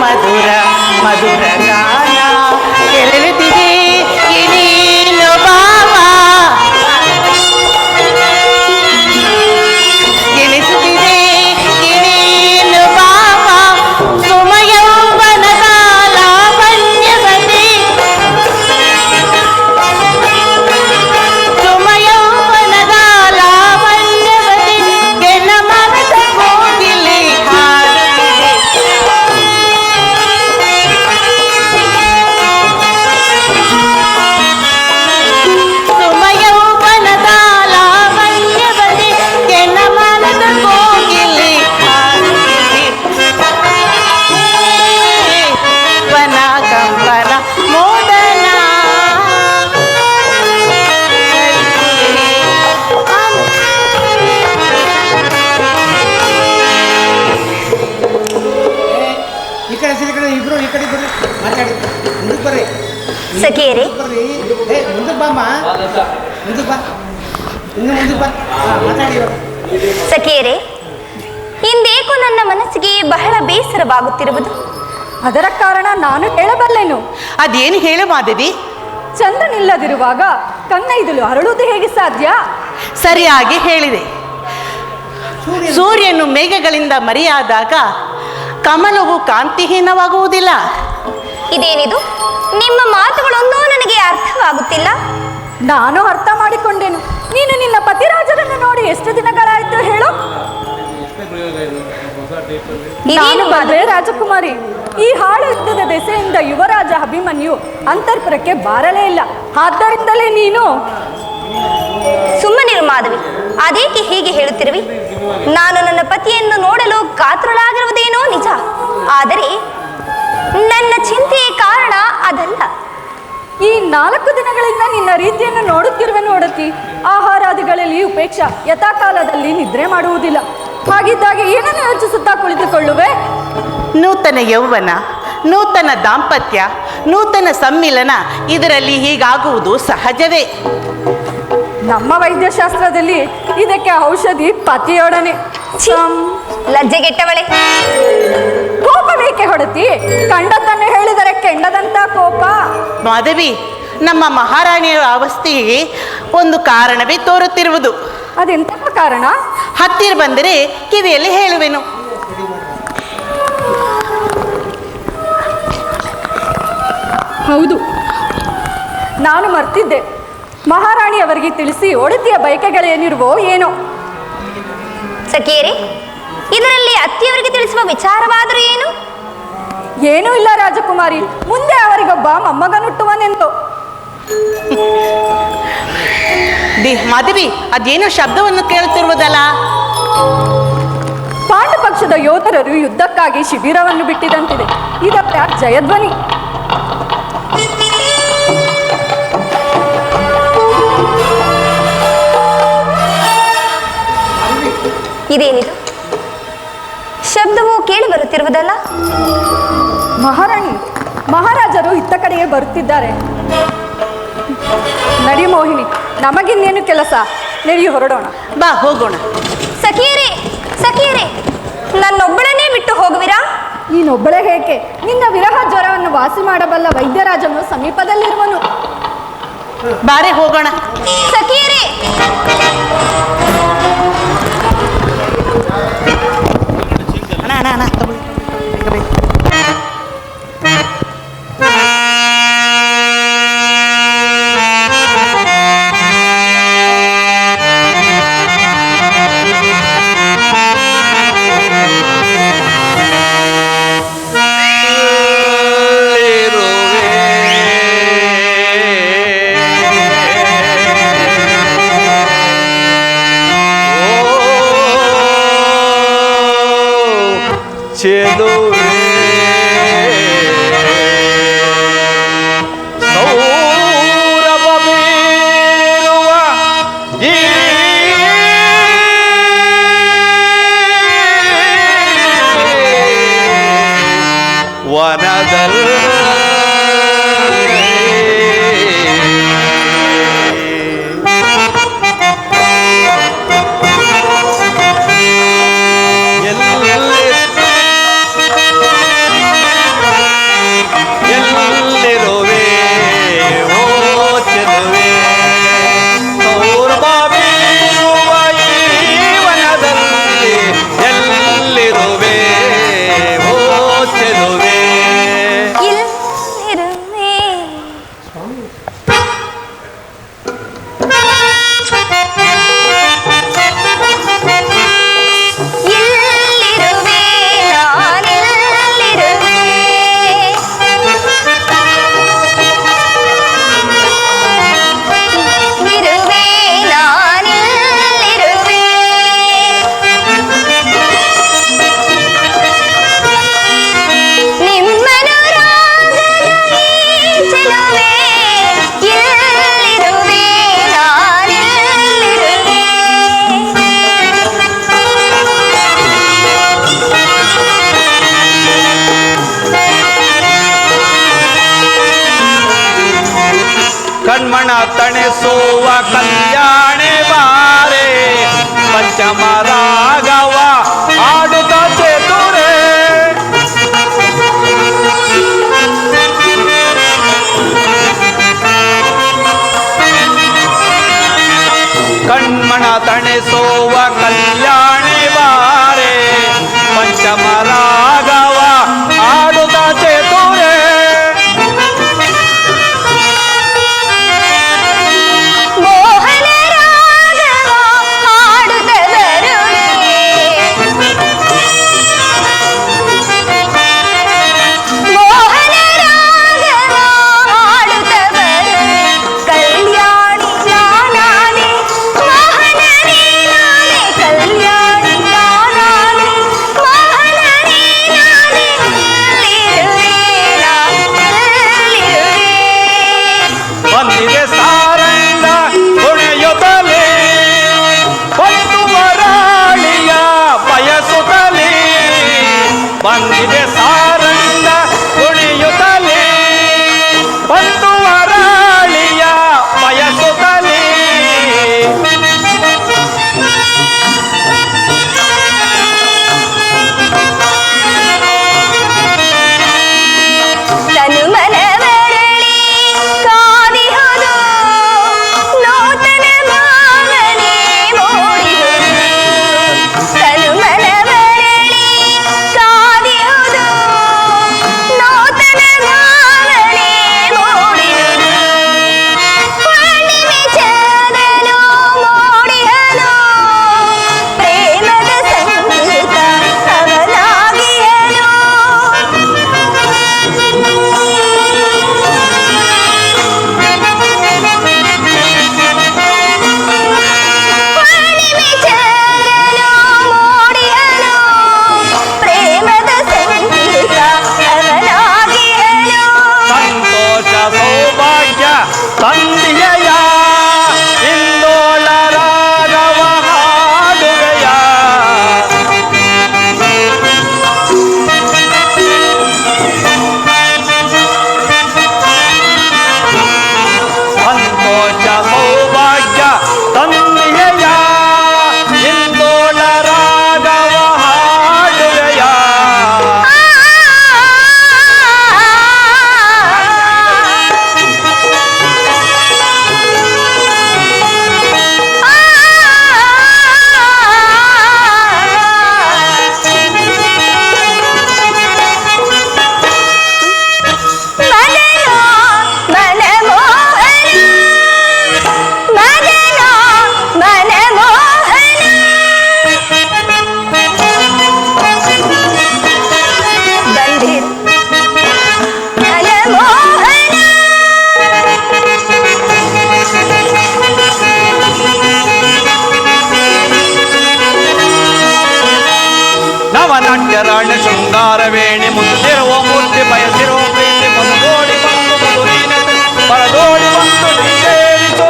ಮಧುರ ಮಧುರ ಗಾನ ಕೆರಳುತ್ತಿದೆ ನೀನು ಭಾವ ಎನಿಸುತ್ತಿದೆ ನೀನು ಭಾವ ಸುಮಯೌವನದ ಲಾವಣ್ಯವತಿ ಸುಮಯೌವನದ ಲಾವಣ್ಯವತಿ ಕೆಲ ಮನದ ಕೋಗಿಲೆ ಹಾಡುತ್ತಿದೆ ಸುಮಯೌವನದ ಲಾವಣ್ಯವತಿ ಕೆಲ ಮನದ ಕೋಗಿಲೆ ಹಾಡುತ್ತಿದೆ ವನ ಕಂಪನ ಮೋದನ ಈ ಕಡೆ ಈ ಕಡೆ ಇಬ್ರು ಈ ಕಡೆ ಬರ್ರಿ ಮಾತಾಡಿ ಮುಂದಕ್ಕೆ ಬರ್ರಿ ಸಖಿಯರೇ, ಬರ್ರಿ ಮುಂದಕ್ಕೆ ಬಾಮ್ಮ ಮುಂದಕ್ಕೆ ಬಾ ಇನ್ನು ಮುಂದಕ್ಕೆ ಬಾ ಮಾತಾಡಿ ಸಖಿಯರೇ, ಇಂದೇಕೋ ನನ್ನ ಮನಸ್ಸಿಗೆ ಬಹಳ ಬೇಸರವಾಗುತ್ತಿರುವುದು. ಅದರ ಕಾರಣ ನಾನು ಹೇಳಬಲ್ಲೆನು. ಅದೇನು ಹೇಳು ಮಾಧವಿ? ಚಂದ್ರನಿಲ್ಲದಿರುವಾಗ ಕನ್ನೈದಲು ಅರಳುವುದು ಹೇಗೆ ಸಾಧ್ಯ? ಸರಿಯಾಗಿ ಹೇಳಿದೆ. ಸೂರ್ಯನು ಮೇಘಗಳಿಂದ ಮರೆಯಾದಾಗ ಕಮಲವು ಕಾಂತಿಹೀನವಾಗುವುದಿಲ್ಲ. ಇದೇನಿದು? ನಿಮ್ಮ ಮಾತುಗಳೊಂದೂ ನನಗೆ ಅರ್ಥವಾಗುತ್ತಿಲ್ಲ. ನಾನು ಅರ್ಥ ಮಾಡಿಕೊಂಡೆನು. ನೀನು ನಿನ್ನ ಪತಿರಾಜರನ್ನು ನೋಡಿ ಎಷ್ಟು ದಿನಗಳಾಯ್ತು ಹೇಳು? ನಾನು ಬಲ್ಲೆ ರಾಜಕುಮಾರಿ. ಈ ಹಾಳು ಯುದ್ಧದ ದೆಸೆಯಿಂದ ಯುವರಾಜ ಅಭಿಮನ್ಯು ಅಂತರ್ಪುರಕ್ಕೆ ಬಾರಲೇ ಇಲ್ಲ. ಆದ್ದರಿಂದಲೇ ನೀನು ಸುಮ್ಮನಿರು ಮಾಧವಿ, ಅದೇಕೆ ಹೀಗೆ ಹೇಳುತ್ತಿರುವಿ? ನಾನು ನನ್ನ ಪತಿಯನ್ನು ನೋಡಲು ಕಾತುರಳಾಗಿರುವುದೇನೋ ನಿಜ, ಆದರೆ ನನ್ನ ಚಿಂತೆಯ ಕಾರಣ ಅದಲ್ಲ. ಈ 4 ದಿನಗಳಿಂದ ನಿನ್ನ ರೀತಿಯನ್ನು ನೋಡುತ್ತಿರುವೆ ನೋಡುತ್ತಿ. ಆಹಾರಾದಿಗಳಲ್ಲಿ ಉಪೇಕ್ಷ, ಯಥಾಕಾಲದಲ್ಲಿ ನಿದ್ರೆ ಮಾಡುವುದಿಲ್ಲ. ಹಾಗಿದ್ದಾಗ ಏನನ್ನು ಯೋಚಿಸುತ್ತಾ ಕುಳಿತುಕೊಳ್ಳುವೆ? ನೂತನ ಯೌವನ, ನೂತನ ದಾಂಪತ್ಯ, ನೂತನ ಸಮ್ಮಿಲನ, ಇದರಲ್ಲಿ ಹೀಗಾಗುವುದು ಸಹಜವೇ. ನಮ್ಮ ವೈದ್ಯಶಾಸ್ತ್ರದಲ್ಲಿ ಇದಕ್ಕೆ ಔಷಧಿ ಪತಿಯೊಡನೆ. ಲಜ್ಜೆಗೆಟ್ಟವಳೆ, ಕೋಪ ಬೇಕೆ ಹೊಡತಿ? ಕಂಡದ್ದನ್ನು ಹೇಳಿದರೆ ಕೆಂಡದಂತ ಕೋಪ. ಮಾಧವಿ, ನಮ್ಮ ಮಹಾರಾಣಿಯ ಅವಸ್ಥೆಗೆ ಒಂದು ಕಾರಣವೇ ತೋರುತ್ತಿರುವುದು. ಅದೆಂತಹ ಕಾರಣ? ಹತ್ತಿರ ಬಂದರೆ ಕಿವಿಯಲ್ಲಿ ಹೇಳುವೆನು. ಹೌದು, ನಾನು ಮರ್ತಿದ್ದೆ. ಮಹಾರಾಣಿಯವರಿಗೆ ತಿಳಿಸಿ ಒಡತಿಯ ಬಯಕೆಗಳೇನಿರುವೋ ಏನೋ. ಸಖಿಯರೇ, ಇದರಲ್ಲಿ ಅತ್ತಿಯವರಿಗೆ ತಿಳಿಸುವ ವಿಚಾರವಾದರೂ ಏನು? ಏನೂ ಇಲ್ಲ ರಾಜಕುಮಾರಿ. ಮುಂದೆ ಅವರಿಗೊಬ್ಬ ಮೊಮ್ಮಗನುಟ್ಟುವನೆಂದು. ಮಾಧವಿ, ಅದೇನೋ ಶಬ್ದವನ್ನು ಕೇಳುತ್ತಿರುವುದಲ್ಲ? ಪಾಂಡು ಪಕ್ಷದ ಯೋಧರರು ಯುದ್ಧಕ್ಕಾಗಿ ಶಿಬಿರವನ್ನು ಬಿಟ್ಟಿದಂತಿದೆ. ಇದರ ಜಯಧ್ವನಿ. ಇದೇನಿದು? ಶಬ್ದವು ಕೇಳಿ ಬರುತ್ತಿರುವುದಲ್ಲ? ಮಹಾರಾಣಿ, ಮಹಾರಾಜರು ಇತ್ತ ಕಡೆಗೆ ಬರುತ್ತಿದ್ದಾರೆ. ನಡಿ ಮೋಹಿನಿ, ನಮಗಿನ್ನೇನು ಕೆಲಸ? ನಡಿ ಹೊರಡೋಣ. ಬಾ ಹೋಗೋಣ. ಸಖಿಯರೇ, ಸಖಿಯರೇ, ನನ್ನೊಬ್ಬಳನ್ನೇ ಬಿಟ್ಟು ಹೋಗುವಿರಾ? ನೀನೊಬ್ಬಳೇ ಹೇಗೆ? ನಿನ್ನ ವಿರಹ ಜ್ವರವನ್ನು ವಾಸಿ ಮಾಡಬಲ್ಲ ವೈದ್ಯರಾಜನು ಸಮೀಪದಲ್ಲಿರುವನು. ಬಾರೆ ಹೋಗೋಣ. ಸಖಿಯರೇ, ಅಣ್ಣ ತಗೊಳ್ಳಿ. ತಣಿಸುವ ಕಲ್ಯಾಣಿ ಬಾರೆ ಪಂಚಮ ರಾಗವ ಆಡುತ್ತ ಚೇತುರೆ ಕಣ್ಮಣ ತಣಿಸುವ ಕಲ್ಯಾಣಿ ಬಾರೆ ಪಂಚಮ ರಾಗವ ಆಡುತ್ತ ಚೇತುರೆ ಮೋಹನ ರಾಗವ ಹಾಡುತ್ತ ಬರುವೆ ಮೋಹನ ರಾಗವ ಹಾಡುತ್ತ ಬರುವೆ ಕಲ್ಯಾಣಿ ನಾನಾನೆ ಮೋಹನ ನೀನಾನೆ ಕಲ್ಯಾಣಿ ನಾನಾನೆ ಮೋಹನ ನೀನಾನೆ ಅಲ್ಲಿರುವೆ ನಾನಲ್ಲಿರುವೆ ಬಂದಿದೆ ಸಾರಂಗ ಕುಣಿಯುತ್ತಲೇ ಒಂದು ವರಾಳಿಯ ಬಯಸುತ್ತಲೇ ಬಂದಿದೆ ಸಾರಂಗ ಕುಣಿಯುತ್ತಲೇ ಒಂದು ವರಾಳಿಯ ಬಯಸುತ್ತಲೇ ತನು ಮನವರಳಿ ಕಾದಿಹುದು ನೂತನ ಭಾವನೆ ಮೂಡಿಹುದು ತನು ಮನವರಳಿ ಕಾದಿಹುದು ನೂತನ ಭಾವನೆ ಮೂಡಿಹುದು ಹುಣ್ಣಿಮೆ ಚಂದ್ರನು ಮೂಡಿಹನು ಪ್ರೇಮದ ಸಂಗೀತ ಅವನಾಗಿಯನು ಹುಣ್ಣಿಮೆ ಚಂದ್ರನು ಮೂಡಿಹನು ಪ್ರೇಮದ ಸಂಗೀತ ಅವನಾಗಿಯನು ಸಂತೋಷ ಸೌಭಾಗ್ಯ ತಂದೆಯ ಇಂದೋಳ ರಾಗವ ಹಾಡುವೆಯ ಸಂತೋಷ ಸೌಭಾಗ್ಯ ತಂದೆಯ ಇಂದೋಳ ರಾಗವ ಹಾಡುವೆಯ ನವನಾಟ್ಯರಾಣಿ ಶೃಂಗಾರವೇಣಿ ಮುಂದಿರುವ ಮೂರ್ತಿ ಬಯಸಿರುವ ಪ್ರೀತಿ ಮನದೋಡಿ ಬಂದು ಮಧುರೀನತೆ ಪರದೋಡಿ ಬಂದು ನೀರೇರಿತು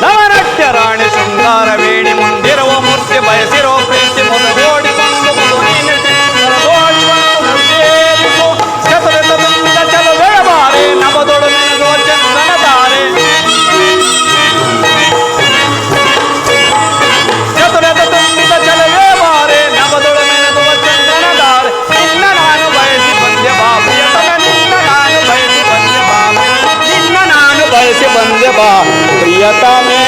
ನವನಾಟ್ಯರಾಣಿ ಶೃಂಗಾರವೇಣಿ ಮುಂದಿರುವ ಮೂರ್ತಿ ಬಯಸಿರುವ ಪ್ರೀತಿ ಮನದೋಡಿ ಬಂದು ಮಧುರೀನತೆ ಪರದೋಡಿ ಬಂದು ನೀರೇರಿತು ಚತುರತ ತುಂಬಿದ ಚಲುವೆಳಬಾರೆ ನವದೊಡು ಮೆನಗುವ ಚಂದನ ತಾರೆ ಚತುರತ ತುಂಬಿದ ಚಲುವೆ ಬಾರೆ ನವದೊಡು ಮೆನಗುವ ಚಂದನ ತಾರೆ ನಿನ್ನ ನಾನು ಬಯಸಿ ಬಂದೆ ಬಾ ಪ್ರಿಯತಮ ನಿನ್ನ ನಾನು ಬಯಸಿ ಬಂದೆ ಬಾ ನಿನ್ನ ನಾನು ಬಯಸಿ ಬಂದೆ ಬಾ ಪ್ರಿಯತಮೇ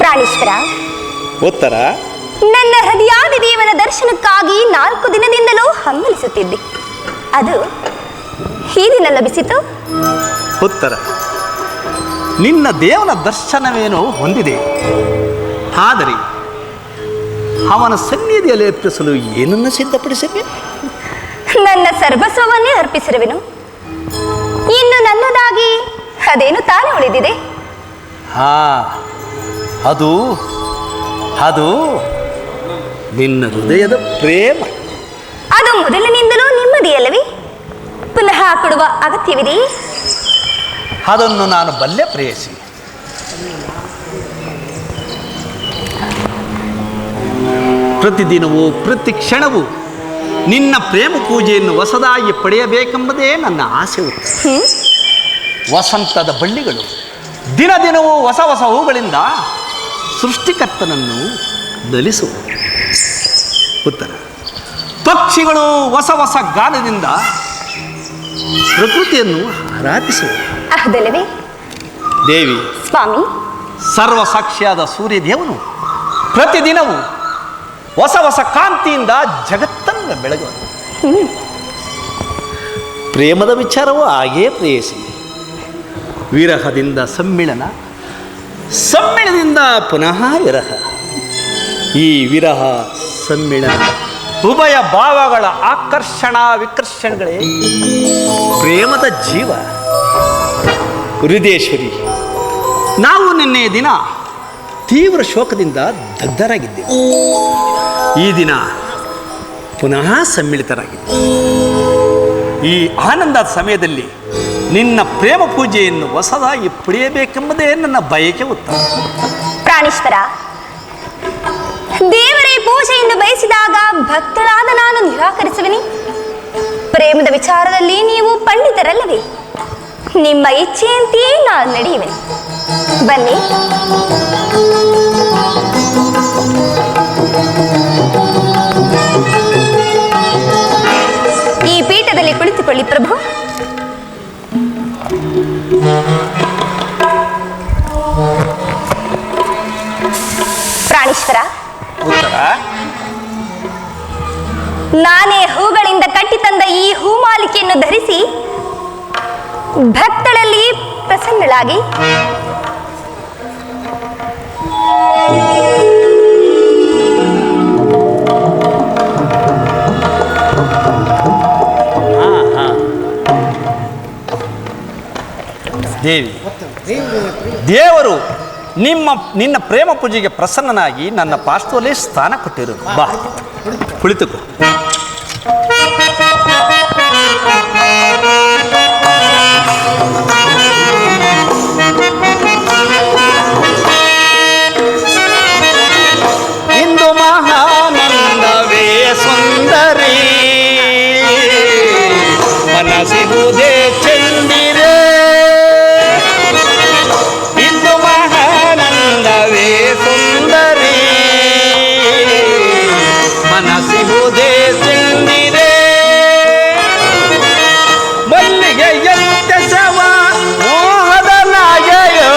ಪ್ರಾಣೇಶ್ವರ ಉತ್ತರ ನನ್ನ ಹೃದಯಾದಿ ದೇವನ ದರ್ಶನಕ್ಕಾಗಿ 4 ದಿನದಿಂದಲೂ ಹಂಬಲಿಸುತ್ತಿದ್ದೆ ಅದು ಈ ದಿನ ಲಭಿಸಿತು ಉತ್ತರ ನಿನ್ನ ದೇವನ ದರ್ಶನವೇನೋ ಹೊಂದಿದೆ ಆದರೆ ಅವನ ಸನ್ನಿಧಿಯಲ್ಲಿ ಅರ್ಪಿಸಲು ಏನನ್ನು ಸಿದ್ಧಪಡಿಸಿದೆ ನನ್ನ ಸರ್ವಸ್ವವನ್ನೇ ಅರ್ಪಿಸಿರುವೆನು ಇನ್ನು ನನ್ನದಾಗಿ ಅದೇನು ತಾನೇ ಉಳಿದಿದೆ ಹಾ ಅದು ಅದು ನಿನ್ನ ಹೃದಯದ ಪ್ರೇಮ ಅದು ಮೊದಲಿನಿಂದಲೂ ನಿಮ್ಮದಿಯಲ್ಲವೇ ಪುನಃ ಕೊಡುವ ಅಗತ್ಯವಿದೆ ಅದನ್ನು ನಾನು ಬಲ್ಲೆ ಪ್ರೇಯಸಿ ಪ್ರತಿದಿನವೂ ಪ್ರತಿ ಕ್ಷಣವೂ ನಿನ್ನ ಪ್ರೇಮ ಪೂಜೆಯನ್ನು ಹೊಸದಾಗಿ ಪಡೆಯಬೇಕೆಂಬುದೇ ನನ್ನ ಆಸೆ ಉತ್ತರ. ವಸಂತದ ಬಳ್ಳಿಗಳು ದಿನ ದಿನವೂ ಹೊಸ ಹೊಸ ಹೂಗಳಿಂದ ಸೃಷ್ಟಿಕರ್ತನನ್ನು ದಲಿಸುವ ಉತ್ತರ. ಪಕ್ಷಿಗಳು ಹೊಸ ಹೊಸ ಗಾನದಿಂದ ಪ್ರಕೃತಿಯನ್ನು ಆರಾಧಿಸುವ ಅಹದಲ್ಲವೇ ದೇವಿ. ಸ್ವಾಮಿ, ಸರ್ವಸಾಕ್ಷಿಯಾದ ಸೂರ್ಯದೇವನು ಪ್ರತಿದಿನವೂ ಹೊಸ ಹೊಸ ಕಾಂತಿಯಿಂದ ಜಗತ್ತನ್ನು ಬೆಳಗುವನು. ಪ್ರೇಮದ ವಿಚಾರವೂ ಹಾಗೇ ಪ್ರೇಯಸಿ. ವಿರಹದಿಂದ ಸಮ್ಮಿಳನ, ಸಮ್ಮಿಳನದಿಂದ ಪುನಃ ವಿರಹ. ಈ ವಿರಹ ಸಮ್ಮಿಳನ ಉಭಯ ಭಾವಗಳ ಆಕರ್ಷಣಾ ವಿಕರ್ಷಣಗಳೇ ಪ್ರೇಮದ ಜೀವ. ಹೃದಯೇಶ್ವರಿ, ನಾವು ನಿನ್ನೆ ದಿನ ತೀವ್ರ ಶೋಕದಿಂದ ದಗ್ಧರಾಗಿದ್ದೆವು. ಈ ದಿನ ಪುನಃ ಸಮ್ಮಿಳಿತರಾಗಿದ್ದೆವು. ಈ ಆನಂದದ ಸಮಯದಲ್ಲಿ ನಿನ್ನ ಪ್ರೇಮ ಪೂಜೆಯನ್ನು ಹೊಸದಾಗಿ ಪಡೆಯಬೇಕೆಂಬುದೇ ನನ್ನ ಬಯಕೆ ಉತ್ತರ. ಪ್ರಾಣೇಶ್ವರ, ದೇವರೇ ಪೂಜೆಯನ್ನು ಬಯಸಿದಾಗ ಭಕ್ತಳಾದ ನಾನು ನಿರಾಕರಿಸುವೆನಿ? ಪ್ರೇಮದ ವಿಚಾರದಲ್ಲಿ ನೀವು ಪಂಡಿತರಲ್ಲವೇ? ನಿಮ್ಮ ಇಚ್ಛೆಯಂತೆಯೇ ನಾನು ನಡೆಯುವೆನು. ಬನ್ನಿ. ಈ ಪೀಠದಲ್ಲಿ ಕುಳಿತುಕೊಳ್ಳಿ ಪ್ರಭು. ಪ್ರಾಣೇಶ್ವರ, ನಾನೇ ಹೂಗಳಿಂದ ಕಟ್ಟಿ ತಂದ ಈ ಹೂಮಾಲಿಕೆಯನ್ನು ಧರಿಸಿ ಭಕ್ತಳಲ್ಲಿ ಪ್ರಸನ್ನಳಾಗಿ ದೇವಿ, ದೇವರು ನಿನ್ನ ಪ್ರೇಮ ಪೂಜೆಗೆ ಪ್ರಸನ್ನನಾಗಿ ನನ್ನ ಪಾರ್ಶ್ವದಲ್ಲಿ ಸ್ಥಾನ ಕೊಟ್ಟಿರು. ಬಾ, ಕುಳಿತುಕೋ. ಇಂದು ಮಹಾನಂದವೇ ಸುಂದರಿ, ಮನಸ್ಸಿಗುವುದೇ ಚಂದಿರೆ. ಇಂದು ಮಹಾನಂದವೇ ಸುಂದರಿ, ಮನಸ್ಸಿಗುವುದೇ ಚಂದಿರೆ. ಮಲ್ಲಿಗೆ ಎತ್ತಸವ ಮೋಹದ ನಾಗೆಯೋ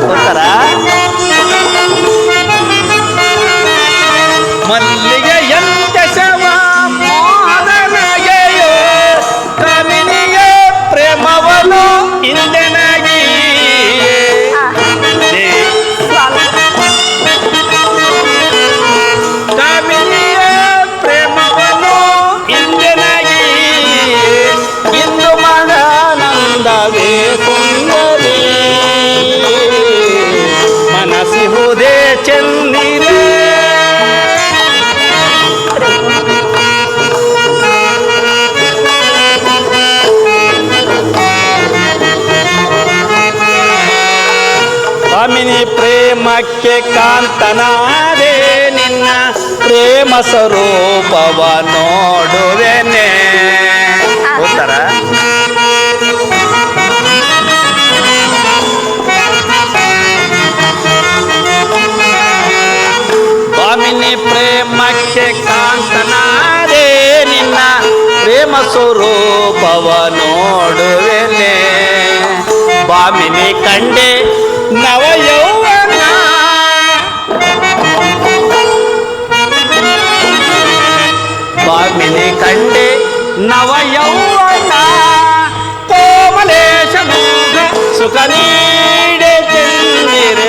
ಉತ್ತರ. ಮಲ್ಲಿಗೆ ಎತ್ತಸವ ಮೋಹದ ನಾಗೆಯೋ, ಕಮಿನಿಯ ಪ್ರೇಮವನು ಇಂದೆನಾಗಿ. ಕಮಿನಿಯ ಪ್ರೇಮವನು ಇಂದೆನಾಗಿ, ಇಂದು ಮಹಾನಂದವೇ ಸುಂದರಿ, ಮನಸ್ಸಿಹುದೇ ಚಂದಿರೆ. ಸ್ವಾಮಿನಿ ಪ್ರೇಮಕ್ಕೆ ಕಾಂತನಾದೆ, ನಿನ್ನ ಪ್ರೇಮ ಸ್ವರೂಪವ ನೋಡುವೆನೆ. ಉತ್ತರ. ಸ್ವಾಮಿನಿ ಪ್ರೇಮಕ್ಕೆ ಕಾಂತನಾದೆ, ನಿನ್ನ ಪ್ರೇಮ ಸ್ವರೂಪವ ನೋಡುವೆನೆ. ಬಾಮಿನಿ ಕಂಡೆ ನವ ಯೌವನ, ಬಾಮಿನಿ ಕಂಡೆ ನವ ಯೌವನ. ಕೋಮಲೇಶ ಮುಖ ಸುಖ ನೀಡೆ ಚಂದಿರೆ.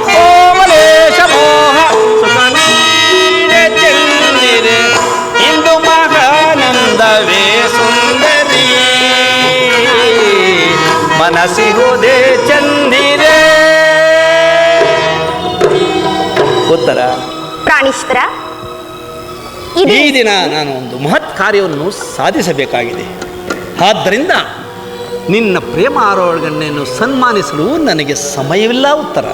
ಕೋಮಲೇಶ ಮೋಹ ಸುಖ ನೀಡೆ ಚಂದಿರೆ, ಇಂದು ಮಹಾನಂದವೇ ಸುಂದರಿ, ಮನಸ್ಸಿಗುವುದೇ ಚಂದಿರೆ. ಉತ್ತರ. ಪ್ರಾಣೇಶ್ವರ, ಈ ದಿನ ನಾನು ಒಂದು ಮಹತ್ ಕಾರ್ಯವನ್ನು ಸಾಧಿಸಬೇಕಾಗಿದೆ. ಆದ್ದರಿಂದ ನಿನ್ನ ಪ್ರೇಮ ಆರೋಹಣೆಯನ್ನು ಸನ್ಮಾನಿಸಲು ನನಗೆ ಸಮಯವಿಲ್ಲ. ಉತ್ತರ.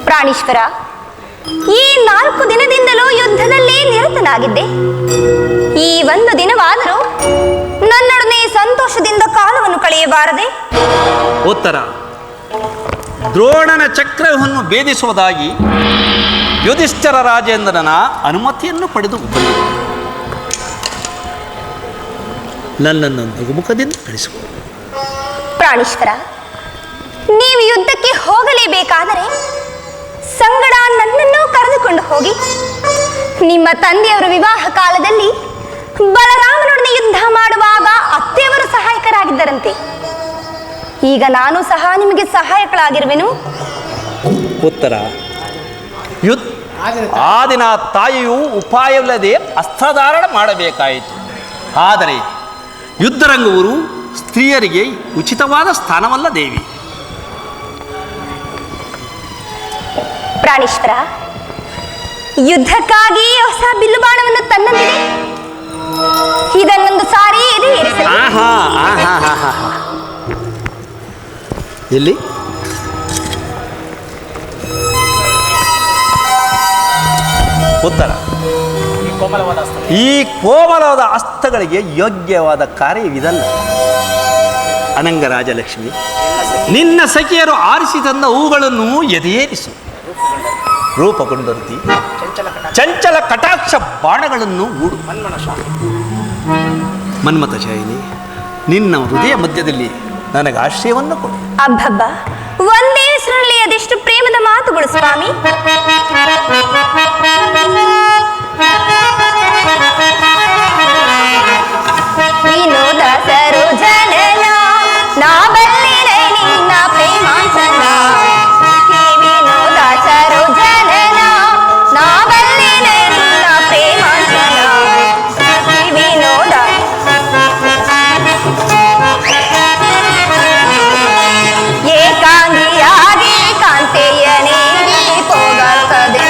ಪ್ರಾಣೇಶ್ವರ, ಈ 4 ದಿನದಿಂದಲೂ ಯುದ್ಧದಲ್ಲಿ ನಿರತನಾಗಿದ್ದೆ. ಈ ಒಂದು ದಿನವಾದರೂ ನನ್ನೊಡನೆ ಸಂತೋಷದಿಂದ ಕಾಲವನ್ನು ಕಳೆಯಬಾರದೆ? ಉತ್ತರ. ದ್ರೋಣನ ಚಕ್ರವನ್ನು ಭೇದಿಸುವುದಾಗಿ ಯುಧಿಷ್ಠಿರ ರಾಜೇಂದ್ರನ ಅನುಮತಿಯನ್ನು ಪಡೆದು ಬಂದೆ. ನನ್ನನ್ನು ನಗುಮುಖದಿಂದ ಕಳಿಸಿಕೊ. ಪ್ರಾಣೇಶ್ವರ, ನೀವು ಯುದ್ಧಕ್ಕೆ ಹೋಗಲೇಬೇಕಾದರೆ ಸಂಗಡ ನನ್ನನ್ನು ಕರೆದುಕೊಂಡು ಹೋಗಿ. ನಿಮ್ಮ ತಂದೆಯವರ ವಿವಾಹ ಕಾಲದಲ್ಲಿ ಬಲರಾಮನೊಡನೆ ಯುದ್ಧ ಮಾಡುವಾಗ ಅತ್ತೆಯವರು ಸಹಾಯಕರಾಗಿದ್ದರಂತೆ. ಈಗ ನಾನು ಸಹ ನಿಮಗೆ ಸಹಾಯಕಳಾಗಿರುವೆನು. ಉತ್ತರ. ಆ ದಿನ ತಾಯಿಯು ಉಪಾಯವಿಲ್ಲದೆ ಅಸ್ತ್ರಧಾರಣ ಮಾಡಬೇಕಾಯಿತು. ಆದರೆ ಯುದ್ಧರಂಗವರು ಸ್ತ್ರೀಯರಿಗೆ ಉಚಿತವಾದ ಸ್ಥಾನವಲ್ಲ ದೇವಿ. ಪ್ರಾಣೇಶ್ವರ, ಯುದ್ಧಕ್ಕಾಗಿ ಹೊಸ ಬಿಲ್ಲುಬಾಣವನ್ನು ತಂದಂದಿದೆ. ಇದನ್ನೊಂದು ಸಾರಿ ಎದೆ ಏರಿಸಲಿ. ಎಲ್ಲಿ? ಉತ್ತರ. ಈ ಕೋಮಲವಾದ ಹಸ್ತಗಳಿಗೆ ಯೋಗ್ಯವಾದ ಕಾರ್ಯವಿದಲ್ಲ. ಅನಂಗ ರಾಜಲಕ್ಷ್ಮಿ, ನಿನ್ನ ಸಖಿಯರು ಆರಿಸಿ ತಂದ ಹೂಗಳನ್ನು ಎದೆಯೇರಿಸು. ರೂಪಗೊಂಡರುತಿ ಚಂಚಲ ಕಟಾಕ್ಷ ಬಾಣಗಳನ್ನು ಹೂಡು. ಮನ್ಮಥ ಶಾಯಿನಿ, ನಿನ್ನ ಹೃದಯ ಮಧ್ಯದಲ್ಲಿ ನನಗೆ ಆಶ್ರಯವನ್ನು ಕೊಡು. ಅಬ್ಬಬ್ಬ, ಒಂದೇ ಹೆಸರಲ್ಲಿ ಅದೆಷ್ಟು ಪ್ರೇಮದ ಮಾತುಗಳು ಸ್ವಾಮಿ. ವಿನೋದ ಸರೋಜನನ ನಾ ಬಲ್ಲೆನೆ ನಿನ್ನ ಪ್ರೇಮಾಂಚನ. ವಿನೋದ ಸರೋಜನನ ನಾ ಬಲ್ಲೆನೆ ನಿನ್ನ ಪ್ರೇಮಾಂಚನ. ವಿನೋದ ಏಕಾಂಗಿಯಾಗಿ ಕಾಂತೆಯನೇಗಿ ಪೋಗಲ್ತದೆ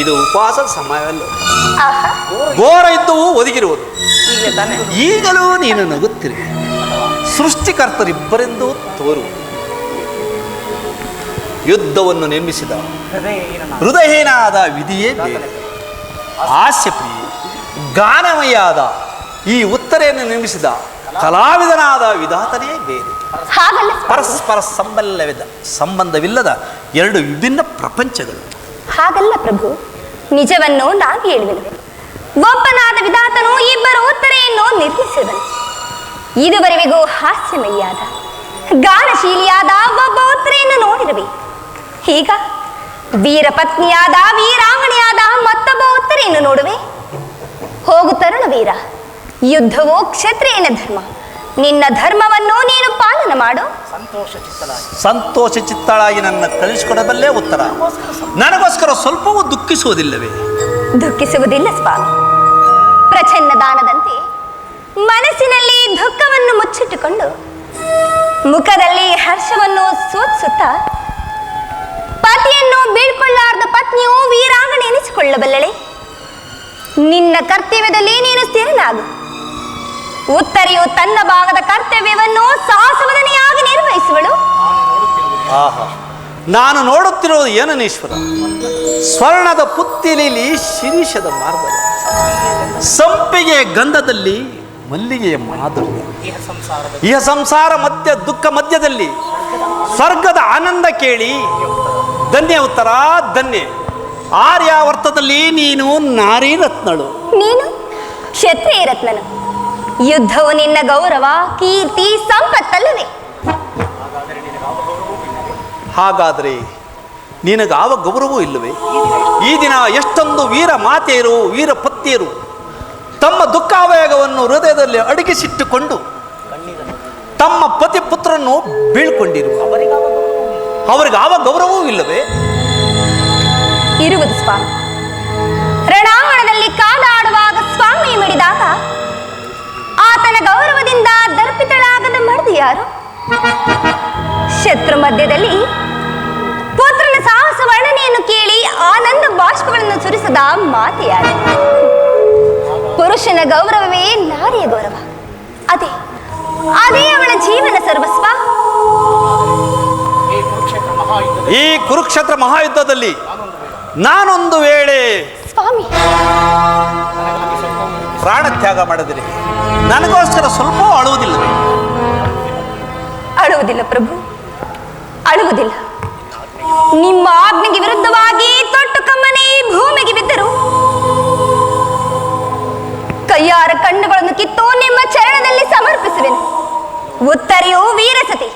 ಇದು ಉಪವಾಸದ ಸಮಯವಲ್ಲ. ಆಹಾ, ಘೋರ ಯುದ್ಧವು ಒದಗಿರುವುದು. ಈಗಲೇ ತಾನೆ ಈಗಲೂ ನೀನು ನಗುತ್ತಿರಿ. ಸೃಷ್ಟಿಕರ್ತರಿಬ್ಬರೆಂದು ತೋರು. ಯುದ್ಧವನ್ನು ನಿರ್ಮಿಸಿದ ಹೃದಯಹೀನಾದ ವಿಧಿಯೇ ಬೇರೆ. ಹಾಸ್ಯಪ್ರಿಯೆ ಗಾನಮಯಾದ ಈ ಉತ್ತರೆಯನ್ನು ನಿರ್ಮಿಸಿದ ಕಲಾವಿದನಾದ ವಿಧಾತನೇ ಬೇರೆ. ಹಾಗಲ್ಲ ಪರಸ್ಪರ ಸಂಬಂಧವಿಲ್ಲದ ಎರಡು ವಿಭಿನ್ನ ಪ್ರಪಂಚಗಳು. ಹಾಗಲ್ಲ ಪ್ರಭು, ನಿಜವನ್ನು ನಾನು ಹೇಳುವೆನು. ಒಬ್ಬನಾದ ವಿಧಾತನು ಇಬ್ಬರು ಉತ್ತರೆಯನ್ನು ನಿರ್ಮಿಸಿದನು. ಇದುವರೆವಿಗೂ ಹಾಸ್ಯಮಯ್ಯಾದ ಗಾನಶೀಲಿಯಾದ ಒಬ್ಬ ಉತ್ತರೆಯನ್ನು ನೋಡಿರುವೆ. ಈಗ ವೀರಪತ್ನಿಯಾದ ವೀರಾಂಗಣಿಯಾದ ಮತ್ತೊಬ್ಬ ಉತ್ತರೆಯನ್ನು ನೋಡುವೆ. ಹೋಗು ತರುಣ ವೀರ, ಯುದ್ಧವೋ ಕ್ಷತ್ರಿಯನ ಧರ್ಮ. ನಿನ್ನ ಧರ್ಮವನ್ನು ನೀನು ಪಾಲನ ಮಾಡು. ಸಂತೋಷ ಚಿತ್ತಳಾಗಿ ನನ್ನ ಕಳಿಸಿಕೊಡಬಲ್ಲೇ ಉತ್ತರ. ನನಗೋಸ್ಕರ ಸ್ವಲ್ಪವೂ ದುಃಖಿಸುವುದಿಲ್ಲವೇ? ದುಃಖಿಸುವುದಿಲ್ಲ ಸ್ವಾಮಿ. ಪ್ರಚನ್ನ ದಾನದಂತೆ ಮನಸ್ಸಿನಲ್ಲಿ ದುಃಖವನ್ನು ಮುಚ್ಚಿಟ್ಟುಕೊಂಡು ಮುಖದಲ್ಲಿ ಹರ್ಷವನ್ನು ಸೂಚಿಸುತ್ತಾ ಪತಿಯನ್ನು ಬೀಳ್ಕೊಳ್ಳಾರ್ದ ಪತ್ನಿಯು ವೀರಾಂಗಣೆ ಎನಿಸಿಕೊಳ್ಳಬಲ್ಲಳೆ. ನಿನ್ನ ಕರ್ತವ್ಯದಲ್ಲಿ ನೀನು ಸ್ಥಿರನಾಗು. ಉತ್ತರೆಯು ತನ್ನ ಭಾಗದ ಕರ್ತವ್ಯವನ್ನು ಸಾಹಸವದನೆಯಾಗಿ ನಿರ್ವಹಿಸುವಳು. ಆಹಾ, ನಾನು ನೋಡುತ್ತಿರುವುದು ಏನನೀಶ್ವರ? ಸ್ವರ್ಣದ ಪುತ್ತಿಲಿಲಿ ಶಿರೀಷದ ಮಾರ್ಗ, ಸಂಪಿಗೆ ಗಂಧದಲ್ಲಿ ಮಲ್ಲಿಗೆಯ ಮಾಧುರ್ಯ. ಇಹ ಸಂಸಾರ ಮಧ್ಯ ದುಃಖ ಮಧ್ಯದಲ್ಲಿ ಸ್ವರ್ಗದ ಆನಂದ ಕೇಳಿ ಧನ್ಯ ಉತ್ತರ ಧನ್ಯ. ಆರ್ಯಾವರ್ತದಲ್ಲಿ ನೀನು ನಾರಿ ರತ್ನಳು. ನೀನು ಕ್ಷತ್ರಿಯ ರತ್ನನು. ಯುದ್ಧವು ನಿನ್ನ ಗೌರವ, ಕೀರ್ತಿ, ಸಂಪತ್ತಲ್ಲವೇ? ಹಾಗಾದರೆ ನಿನಗಾವ ಗೌರವವೂ ಇಲ್ಲವೇ? ಈ ದಿನ ಎಷ್ಟೊಂದು ವೀರ ಮಾತೆಯರು ವೀರ ಪತ್ನಿಯರು ತಮ್ಮ ದುಃಖಾವೇಗವನ್ನು ಹೃದಯದಲ್ಲಿ ಅಡಗಿಸಿಟ್ಟುಕೊಂಡು ತಮ್ಮ ಪತಿ ಪುತ್ರನ್ನು ಬೀಳ್ಕೊಂಡಿರುವ ಅವರಿಗಾವ ಗೌರವವೂ ಇಲ್ಲವೇ? ಇರುವುದು ಸ್ವಾಮಿ. ರಣಾಂಗಣದಲ್ಲಿ ಕಾದಾಡುವಾಗ ಸ್ವಾಮಿ ಮಿಡಿದಾಗ ಆತನ ಗೌರವದಿಂದ ದರ್ಪಿತಳಾಗದ ಮಡದಿ ಯಾರು? ಶತ್ರು ಮಧ್ಯದಲ್ಲಿ ಪುತ್ರನ ಸಾಹಸ ವರ್ಣನೆಯನ್ನು ಕೇಳಿ ಆನಂದ ಬಾಷ್ಪಗಳನ್ನು ಸುರಿಸದ ಮಾತೆ ಯಾರು? ಪುರುಷನ ಗೌರವವೇ ನಾರಿಯ ಗೌರವ. ಅದೇ ಅದೇ ಅವಳ ಜೀವನ ಸರ್ವಸ್ವ. ಈ ಕುರುಕ್ಷೇತ್ರ ಮಹಾಯುದ್ಧದಲ್ಲಿ ನಾನೊಂದು ವೇಳೆ ಸ್ವಾಮಿ ಪ್ರಾಣ ತ್ಯಾಗ ಮಾಡಿದರೆ ನನಗೋಸ್ಕರ ಸ್ವಲ್ಪ ಅಳುವುದಿಲ್ಲವೇ? ಅಳುವುದಿಲ್ಲ ಪ್ರಭು, ಅಳುವುದಿಲ್ಲ. ನಿಮ್ಮ ಆಜ್ಞೆಗೆ ವಿರುದ್ಧವಾಗಿ ತೊಟ್ಟು ಕಮ್ಮನೆ ಈ ಭೂಮಿಗೆ ಬಿದ್ದರು ಕೈಯಾರ ಕಣ್ಣುಗಳನ್ನು ಕಿತ್ತು ನಿಮ್ಮ ಚರಣದಲ್ಲಿ ಸಮರ್ಪಿಸುವೆನು. ಉತ್ತರೆಯು ವೀರಸತಿ,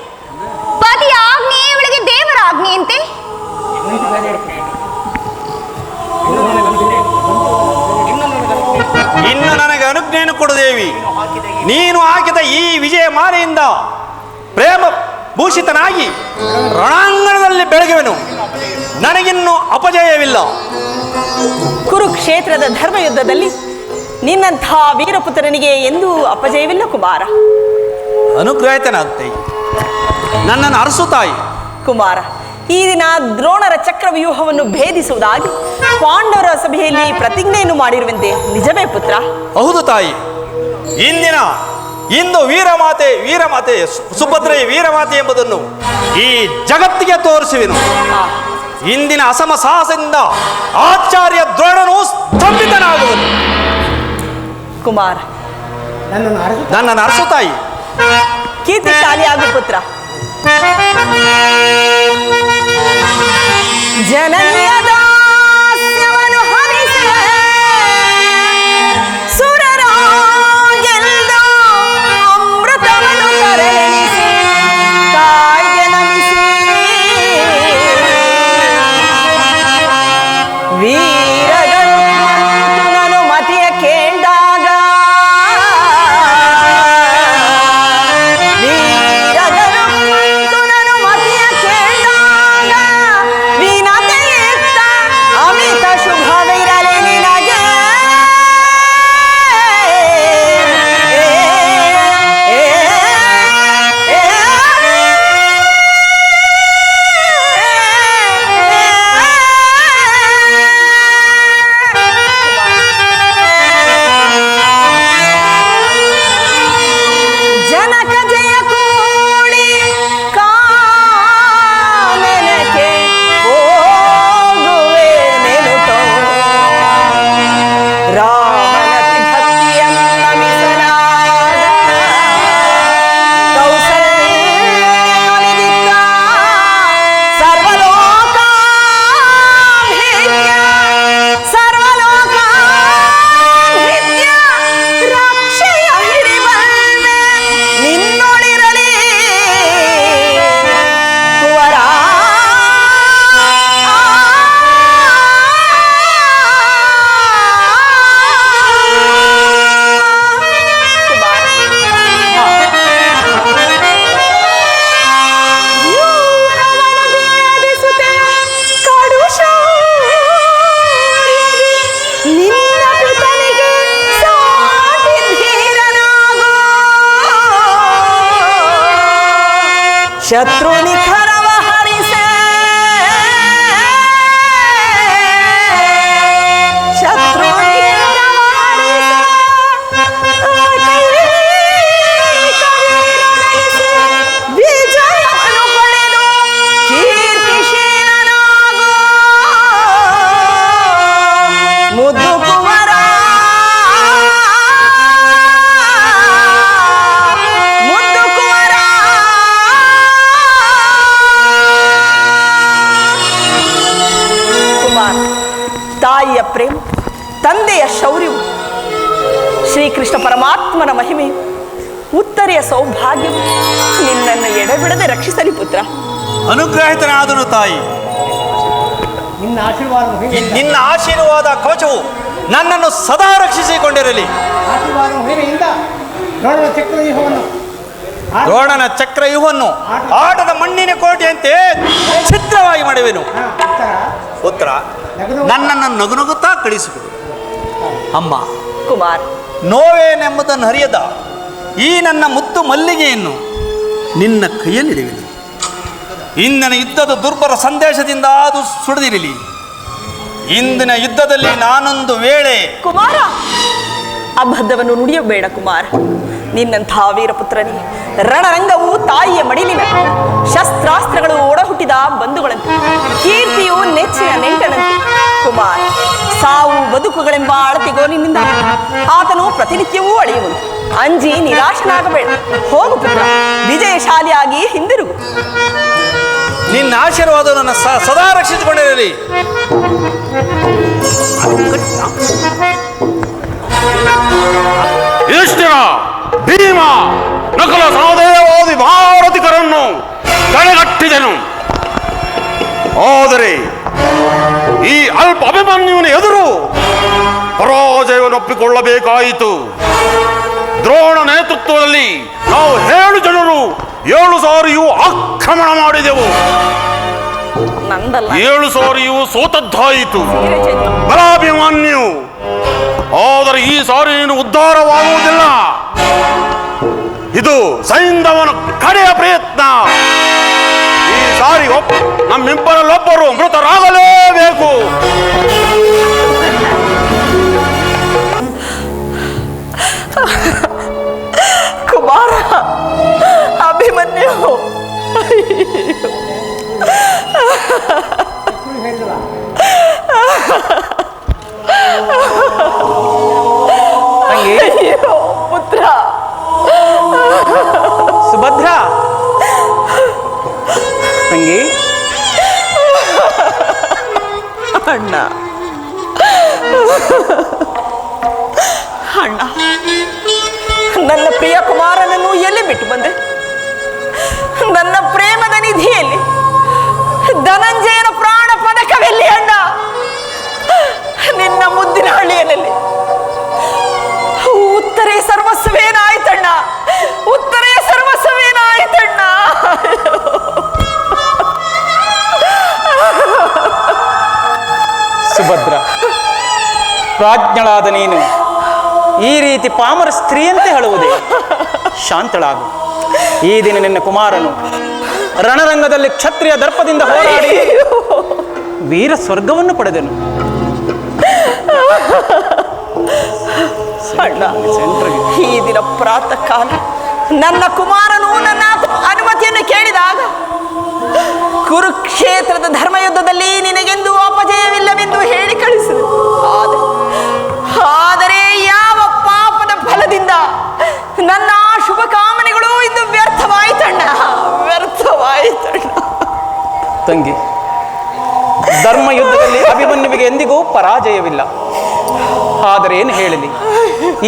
ಪತಿಯ ಆಜ್ಞೆ ಇವಳಿಗೆ ದೇವರ ಆಜ್ಞೆಯಂತೆ. ಇನ್ನು ನನಗೆ ಅನುಜ್ಞೆಯನ್ನು ಕೊಡು ದೇವಿ. ನೀನು ಹಾಕಿದ ಈ ವಿಜಯ ಮಾಲೆಯಿಂದ ಪ್ರೇಮ ಭೂಷಿತನಾಗಿ ರಣಾಂಗಣದಲ್ಲಿ ಬೆಳಗುವೆನು. ನನಗಿನ್ನೂ ಅಪಜಯವಿಲ್ಲ. ಕುರುಕ್ಷೇತ್ರದ ಧರ್ಮಯುದ್ಧದಲ್ಲಿ ನಿನ್ನಂಥ ವೀರಪುತ್ರನಿಗೆ ಎಂದೂ ಅಪಜಯವಿಲ್ಲ ಕುಮಾರ. ಅನುಗ್ರಹಿತನಾಗ್ತೇ ನನ್ನನ್ನು ಅರಸು ತಾಯಿ. ಕುಮಾರ, ಈ ದಿನ ದ್ರೋಣರ ಚಕ್ರವ್ಯೂಹವನ್ನು ಭೇದಿಸುವುದಾಗಿ ಪಾಂಡವರ ಸಭೆಯಲ್ಲಿ ಪ್ರತಿಜ್ಞೆಯನ್ನು ಮಾಡಿರುವಂತೆ ನಿಜವೇ ಪುತ್ರ? ಹೌದು ತಾಯಿ. ಇಂದು ವೀರಮಾತೆ ಸುಭದ್ರೆಯ ವೀರಮಾತೆ ಎಂಬುದನ್ನು ಈ ಜಗತ್ತಿಗೆ ತೋರಿಸುವೆನು. ಇಂದಿನ ಅಸಮ ಸಾಹಸದಿಂದ ಆಚಾರ್ಯ ದ್ರೋಣನು ಸ್ತಂಭಿತನಾಗುವನು. ಕುಮಾರ, ನನ್ನನ್ನು ಅರಸು ತಾಯಿ. ಕೀರ್ತಿಶಾಲಿ ಆಗು ಪುತ್ರ. ಜನನಿಯ ದಾಸ್ಯವನ್ನು ಹರಿಸುವ ಸುರರ ಗೆಲ್ದ ಅಮೃತವನ್ನು ಕರೆಣಿಸಿ ತಾಯಿಗೆ ನಮಿಸಿ ವೀರಗಳು ನಾನು ಮತಿಯ ಕೇಂದಾಗ ಶತ್ರು ನಿಖರವ ಹರಿಸೆ ಶತ್ರು ನಿಖರವ ಹರಿಸೆ ವಿಜಯವನ್ನು ಪಡೆದು ಕೀರ್ತಿಶೀಲನಾಗೋ ಮುದ್ದು ಕುವರ ಮುದ್ದು ಕುವರ ಕುಮಾರ್, ತಾಯಿಯ ಪ್ರೇಮ, ತಂದೆಯ ಶೌರ್ಯವು, ಶ್ರೀಕೃಷ್ಣ ಪರಮಾತ್ಮನ ಮಹಿಮೆ, ಉತ್ತರೆಯ ಸೌಭಾಗ್ಯ ನಿನ್ನನ್ನು ಎಡೆಬಿಡದೆ ರಕ್ಷಿಸಲಿ ಪುತ್ರ. ಅನುಗ್ರಹಿತನಾದನು ತಾಯಿ. ನಿನ್ನ ಆಶೀರ್ವಾದ ನಿನ್ನ ಆಶೀರ್ವಾದ ಕವಚವು ನನ್ನನ್ನು ಸದಾ ರಕ್ಷಿಸಿಕೊಂಡಿರಲಿ. ಆಶೀರ್ವಾದ ಮಹಿಮೆಯಿಂದ ದ್ರೋಣನ ಚಕ್ರವ್ಯೂಹವನ್ನು ದ್ರೋಣನ ಚಕ್ರವ್ಯೂಹವನ್ನು ಆಟದ ಮಣ್ಣಿನ ಕೋಟೆಯಂತೆ ಛಿದ್ರವಾಗಿ ಮಾಡುವೆನು. ಪುತ್ರ, ನನ್ನನ್ನು ನಗುನಗುತ್ತಾ ಕಳಿಸಿಕೊಡು. ಅಮ್ಮ ಕುಮಾರ್, ನೋವೇನೆಂಬುದನ್ನು ಅರಿಯದ ಈ ನನ್ನ ಮುತ್ತು ಮಲ್ಲಿಗೆಯನ್ನು ನಿನ್ನ ಕೈಯಲ್ಲಿಡುವೆನು. ಇಂದಿನ ಯುದ್ಧದ ದುರ್ಬಲ ಸಂದೇಶದಿಂದ ಅದು ಸುಡಿದಿರಲಿ. ಇಂದಿನ ಯುದ್ಧದಲ್ಲಿ ನಾನೊಂದು ವೇಳೆ ಕುಮಾರ, ಅಬದ್ಧವನ್ನು ನುಡಿಯಬೇಡ ಕುಮಾರ. ನಿನ್ನಂಥ ವೀರಪುತ್ರನೇ, ರಣರಂಗವು ತಾಯಿಯ ಮಡಿಲಿನ, ಶಸ್ತ್ರಾಸ್ತ್ರಗಳು ಒಡಹುಟ್ಟಿದ ಬಂಧುಗಳಂತೆ, ಕೀರ್ತಿಯು ನೆಚ್ಚಿನ ನೆಂಟನಂತೆ. ಕುಮಾರ್, ಸಾವು ಬದುಕುಗಳೆಂಬ ಅಳತೆಗೋಲಿನಿಂದ ಆತನು ಪ್ರತಿನಿತ್ಯವೂ ಅಳೆಯುವನು. ಅಂಜಿ ನಿರಾಶನಾಗಬೇಡ. ಹೋಗು ಪುತ್ರ, ವಿಜಯಶಾಲಿಯಾಗಿ ಹಿಂದಿರುಗು. ನಿನ್ನ ಆಶೀರ್ವಾದವನ್ನು ಸದಾ ರಕ್ಷಿಸಿಕೊಂಡಿರಲಿ. ಯುಧಿಷ್ಠಿರ, ಭೀಮ, ನಕಲ ಸಹದೇವಾದಿ ಭಾರತಿಕರನ್ನು ತಡೆಗಟ್ಟಿದನು. ಆದರೆ ಈ ಅಲ್ಪ ಅಭಿಮನ್ಯುವಿನ ಎದುರು ಪರಾಜಯವನ್ನು ಒಪ್ಪಿಕೊಳ್ಳಬೇಕಾಯಿತು. ದ್ರೋಣ ನೇತೃತ್ವದಲ್ಲಿ ನಾವು 7 ಜನರು 7 ಸಾರಿಯೂ ಆಕ್ರಮಣ ಮಾಡಿದೆವು. ನಂದಲ್ಲ 7 ಸಾರಿಯೂ ಸೋತದ್ದಾಯಿತು ಬಲಾಭಿಮನ್ಯು. ಆದರೆ ಈ ಸಾರಿ ಏನು ಉದ್ಧಾರವಾಗುವುದಿಲ್ಲ. ಇದು ಸೈಂಧವನ ಕಡೆಯ ಪ್ರಯತ್ನ. ಈ ಸಾರಿ ನಮ್ಮಿಬ್ಬರಲ್ಲೊಬ್ಬರು ಮೃತರಾಗಲೇಬೇಕು. ಕುಮಾರ, ಅಭಿಮನ್ಯು, ಹೇಳಿಲ್ಲ ಅಯ್ಯೋ ಪುತ್ರ. ಸುಭದ್ರ ತಂಗಿ, ಅಣ್ಣ ಅಣ್ಣ, ನನ್ನ ಪ್ರಿಯ ಕುಮಾರನನ್ನು ಎಲ್ಲಿ ಬಿಟ್ಟು ಬಂದೆ? ನನ್ನ ಪ್ರೇಮದ ನಿಧಿಯಲ್ಲಿ ಧನಂಜಯನ ಪ್ರಾಣ ಪದಕವೆಲ್ಲಿ ಅಣ್ಣ? ನಿನ್ನ ಮುದ್ದಿನ ಹಳ್ಳಿಯಲ್ಲಿ ಉತ್ತರೆ ಸರ್ವಸ್ವೇನಾಯ್ತಣ್ಣ, ಉತ್ತರೆಯ ಸರ್ವಸ್ವೇನಾಯ್ತಣ್ಣ. ಸುಭದ್ರ, ಪ್ರಾಜ್ಞಳಾದ ನೀನು ಈ ರೀತಿ ಪಾಮರ ಸ್ತ್ರೀಯಂತೆ ಹೇಳುವುದೇ? ಶಾಂತಳಾಗು. ಈ ದಿನ ನಿನ್ನ ಕುಮಾರನು ರಣರಂಗದಲ್ಲಿ ಕ್ಷತ್ರಿಯ ದರ್ಪದಿಂದ ಹೋರಾಡಿ ವೀರ ಸ್ವರ್ಗವನ್ನು ಪಡೆದನು. ಅಣ್ಣ, ಈ ದಿನ ಪ್ರಾತಃ ಕಾಲ ನನ್ನ ಕುಮಾರನು ನನ್ನ ಅನುಮತಿಯನ್ನು ಕೇಳಿದಾಗ ಕುರುಕ್ಷೇತ್ರದ ಧರ್ಮಯುದ್ಧದಲ್ಲಿ ನಿನಗೆಂದು ಅಪಜಯವಿಲ್ಲವೆಂದು ಹೇಳಿ ಕಳಿಸಿದೆ. ಆದರೆ ಯಾವ ಪಾಪದ ಫಲದಿಂದ ನನ್ನ ಶುಭ ಕಾಮನೆಗಳು ಇಂದು ವ್ಯರ್ಥವಾಯಿತಣ್ಣ, ವ್ಯರ್ಥವಾಯಿತಣ್ಣ. ತಂಗಿ, ಧರ್ಮ ಯುದ್ಧದಲ್ಲಿ ಅಭಿಮನ್ಯುವಿಗೆ ಎಂದಿಗೂ ಪರಾಜಯವಿಲ್ಲ. ಆದರೆ ಏನು ಹೇಳಲಿ,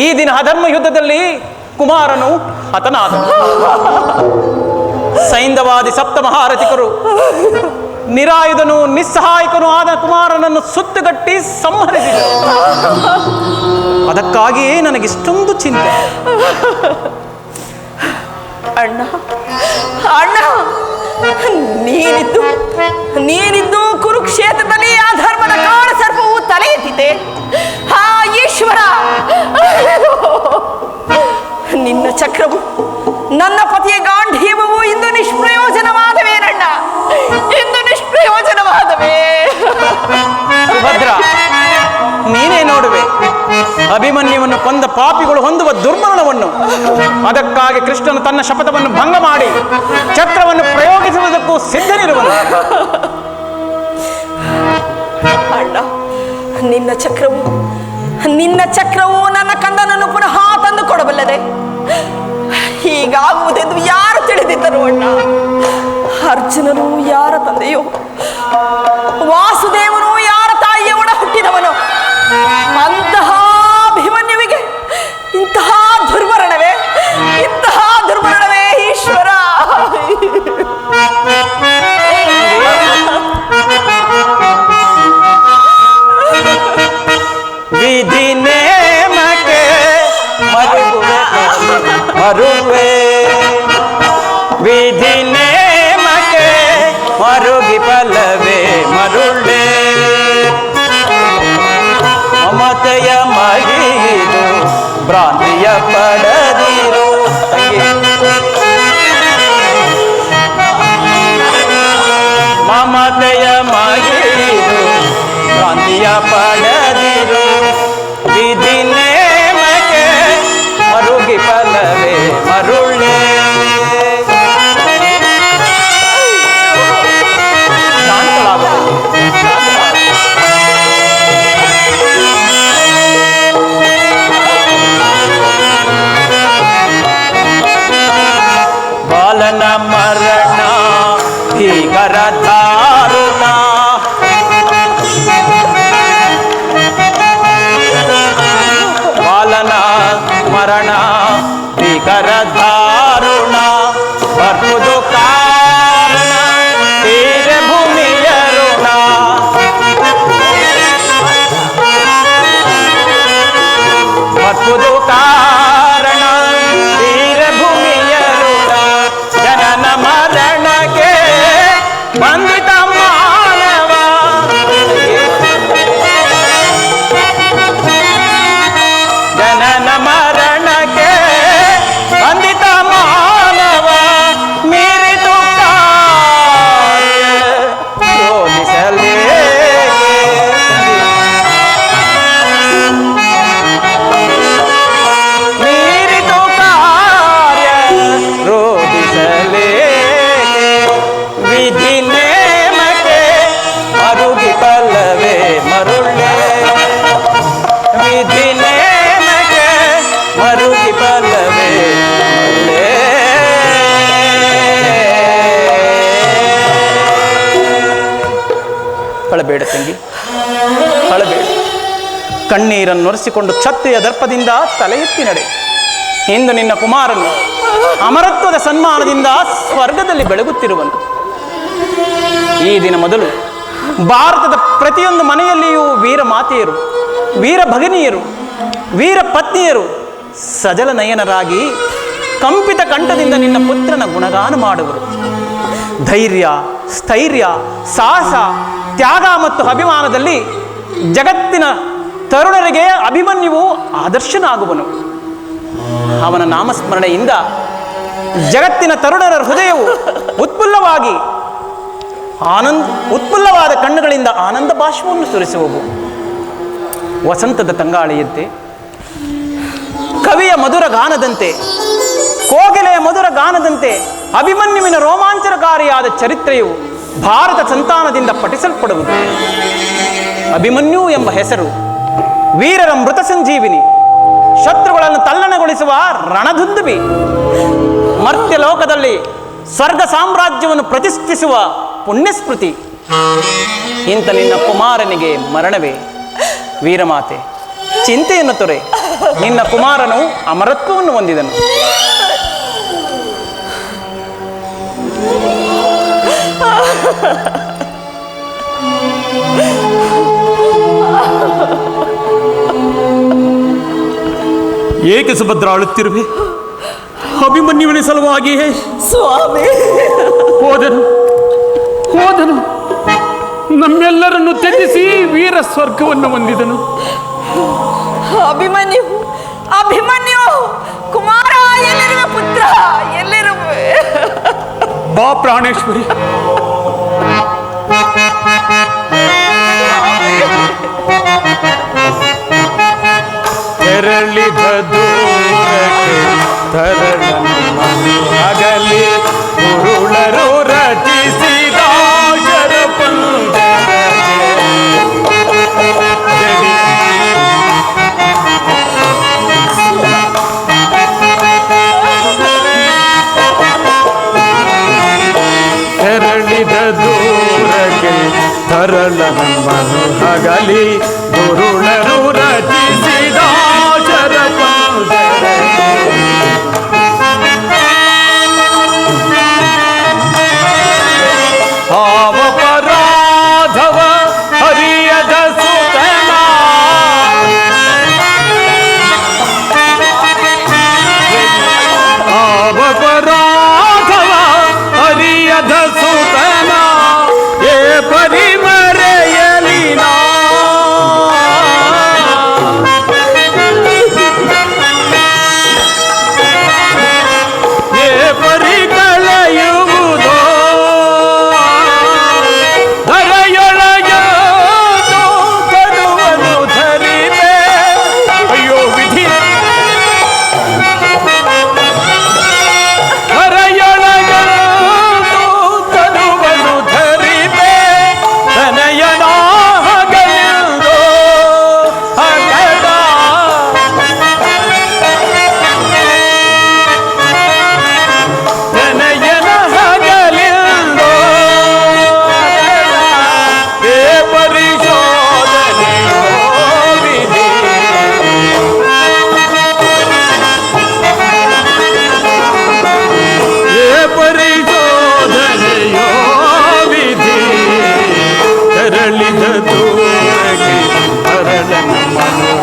ಈ ದಿನ ಅಧರ್ಮ ಯುದ್ಧದಲ್ಲಿ ಕುಮಾರನು ಹತನಾದನು. ಸೈಂಧವಾದಿ ಸಪ್ತ ಮಹಾರಥಿಕರು ನಿರಾಯುಧನು ನಿಸ್ಸಹಾಯಕನು ಆದ ಕುಮಾರನನ್ನು ಸುತ್ತುಗಟ್ಟಿ ಸಂಹರಿಸಿದರು. ಅದಕ್ಕಾಗಿಯೇ ನನಗಿಷ್ಟೊಂದು ಚಿಂತೆ. ಅಣ್ಣ ಅಣ್ಣ, ನೀನಿದ್ದು ಕುರುಕ್ಷೇತ್ರದಲ್ಲಿ ಆ ಧರ್ಮದ ಕಾಳ ಸರ್ಪವು ತಲೆ ಎತ್ತಿದೆ. ಆ ಈಶ್ವರ, ನಿನ್ನ ಚಕ್ರವು ನನ್ನ ಪತಿಯ ಗಾಂಧೀವವು ಇಂದು ನಿಷ್ಪ್ರಯೋಜನವಾಗಿದೆ. ಅಭಿಮನ್ಯುವನ್ನು ಕೊಂದ ಪಾಪಿಗಳು ಹೊಂದುವ ದುರ್ಮರಣವನ್ನು, ಅದಕ್ಕಾಗಿ ಕೃಷ್ಣನು ತನ್ನ ಶಪಥವನ್ನು ಭಂಗ ಮಾಡಿ ಚಕ್ರವನ್ನು ಪ್ರಯೋಗಿಸುವುದಕ್ಕೂ ಸಿದ್ಧನಿರುವನು. ಅಣ್ಣ, ನಿನ್ನ ಚಕ್ರವು ನನ್ನ ಕಂದನನ್ನು ಪುನಃ ತಂದು ಕೊಡಬಲ್ಲದೆ. ಹೀಗಾಗುವುದೆಂದು ಯಾರು ತಿಳಿದಿದ್ದರು ಅಣ್ಣ? ಅರ್ಜುನನು ಯಾರ ತಂದೆಯೋ, ವಾಸುದೇವನು ಯಾರ ತಾಯಿಯ ಒಡ ಹುಟ್ಟಿದವನು? ಅಂತಹ ಅಭಿಮನ್ಯುವಿಗೆ ಇಂತಹ ದುರ್ಮರಣವೇ ಈಶ್ವರ? ವಿಧಿ ನೇಮಕ್ಕೆ ಮರುವೆ, ವಿಧಿ ನೇಮಕ್ಕೆ ಮರುಗಿ ಫಲವೇ ಮರುಳೆ, ಮಮತೆಯ ಮಗಿದು ಭ್ರಾಂತಿಯ ಪಡದಿರು. ಮಮತೆಯ ಮಗಿದು ಭ್ರಾಂತಿಯ ಪಡದಿರು, ವಿಧಿ ನೇಮಕ್ಕೆ ಮರುಗಿ ಫಲವೇ ಮರುಳೆ. ಬಾಲನ ಮರಣ ಭೀಕರ ದಾರುಣ, ಬಾಲನ ಮರಣ ಭೀಕರ ದಾರುಣ, ಬರ್ಬುದು ಕಾರಣ ತೀರ ಭೂಮಿಯ ಋಣ, ಬರ್ಬುದು ಕಾರಣ ತೀರ ಭೂಮಿಯ ಋಣ, ಜನನ ಮರಣಕ್ಕೆ ಬಂದಿತ ಮಾನವ, ಜನನ ಮರಣಕ್ಕೆ ಬಂದಿತ ಮಾನವ, ಮೀರಿತು ಕಾರ್ಯ ರೋಧಿಸಲೇಕೆ, ಮೀರಿತು ಕಾರ್ಯ ರೋಧಿಸಲೇಕೆ, ವಿಧಿ ನೇಮಕ್ಕೆ ಮರುಗಿ ಫಲವೇ ಮರುಳೆ, ವಿಧಿ ನೇಮಕ್ಕೆ ಮರುಗಿ ಫಲವೇ ಮರುಳೆ. ಅಳಬೇಡ ತಂಗಿ, ಅಳಬೇಡ. ಕಣ್ಣೀರನ್ನು ಒರೆಸಿಕೊಂಡು ಕ್ಷತ್ರಿಯ ದರ್ಪದಿಂದ ತಲೆ ಎತ್ತಿ ನಡೆ. ಇಂದು ನಿನ್ನ ಕುಮಾರನು ಅಮರತ್ವದ ಸನ್ಮಾನದಿಂದ ಸ್ವರ್ಗದಲ್ಲಿ ಬೆಳಗುತ್ತಿರುವನು. ಈ ದಿನ ಮೊದಲು ಭಾರತದ ಪ್ರತಿಯೊಂದು ಮನೆಯಲ್ಲಿಯೂ ವೀರ ಮಾತೆಯರು, ವೀರ ಭಗಿನಿಯರು, ವೀರ ಪತ್ನಿಯರು ಸಜಲ ನಯನರಾಗಿ ಕಂಪಿತ ಕಂಠದಿಂದ ನಿನ್ನ ಪುತ್ರನ ಗುಣಗಾನ ಮಾಡುವರು. ಧೈರ್ಯ, ಸ್ಥೈರ್ಯ, ಸಾಹಸ, ತ್ಯಾಗ ಮತ್ತು ಅಭಿಮಾನದಲ್ಲಿ ಜಗತ್ತಿನ ತರುಣರಿಗೆ ಅಭಿಮನ್ಯುವು ಆದರ್ಶನಾಗುವನು. ಅವನ ನಾಮಸ್ಮರಣೆಯಿಂದ ಜಗತ್ತಿನ ತರುಣರ ಹೃದಯವು ಉತ್ಫುಲ್ಲವಾಗಿ ಉತ್ಫುಲ್ಲವಾದ ಕಣ್ಣುಗಳಿಂದ ಆನಂದ ಬಾಷ್ಪವನ್ನು ಸುರಿಸುವವು. ವಸಂತದ ತಂಗಾಳಿಯಂತೆ, ಕವಿಯ ಮಧುರ ಗಾನದಂತೆ, ಕೋಗಿಲೆಯ ಮಧುರ ಗಾನದಂತೆ ಅಭಿಮನ್ಯುವಿನ ರೋಮಾಂಚನಕಾರಿಯಾದ ಚರಿತ್ರೆಯು ಭಾರತ ಸಂತಾನದಿಂದ ಪಠಿಸಲ್ಪಡುವುದು. ಅಭಿಮನ್ಯು ಎಂಬ ಹೆಸರು ವೀರರ ಮೃತ ಸಂಜೀವಿನಿ, ಶತ್ರುಗಳನ್ನು ತಲ್ಲಣಗೊಳಿಸುವ ರಣದುಂದುಬಿ, ಮರ್ತ್ಯ ಲೋಕದಲ್ಲಿ ಸ್ವರ್ಗ ಸಾಮ್ರಾಜ್ಯವನ್ನು ಪ್ರತಿಷ್ಠಿಸುವ ಪುಣ್ಯಸ್ಮೃತಿ. ಇಂಥ ನಿನ್ನ ಕುಮಾರನಿಗೆ ಮರಣವೇ? ವೀರಮಾತೆ, ಚಿಂತೆಯನ್ನು ತೊರೆ. ನಿನ್ನ ಕುಮಾರನು ಅಮರತ್ವವನ್ನು ಹೊಂದಿದನು. ಏಕೆ ಸುಭದ್ರ ಅಳುತ್ತಿರುವೆ? ಅಭಿಮನ್ಯುವಿನ ಸಲುವಾಗಿಯೇ ಸ್ವಾಮಿ. ಹೋದನು, ನಮ್ಮೆಲ್ಲರನ್ನು ತ್ಯಜಿಸಿ ವೀರ ಸ್ವರ್ಗವನ್ನು ಹೊಂದಿದನು. ಅಭಿಮನ್ಯು ಕುಮಾರ, ಎಲ್ಲಿರುವೆ ಪುತ್ರ, ಎಲ್ಲಿರುವೆ? ಬಾ ಪ್ರಾಣೇಶ್ವರಿ. ಆಗಲಿ ದುರುಳರು ರಚಿಸಿದ ಶರಪಂಜರ ಅವಪರಾಧವ ಹರಿಯದ ಸುತನ ಅವಪರಾಧವ ಹರಿಯದ ಸುತನ ಏ ಪರಿಮರೆಯಲಿನ ಏ ಪರಿಕಳೆಯುವುದೋ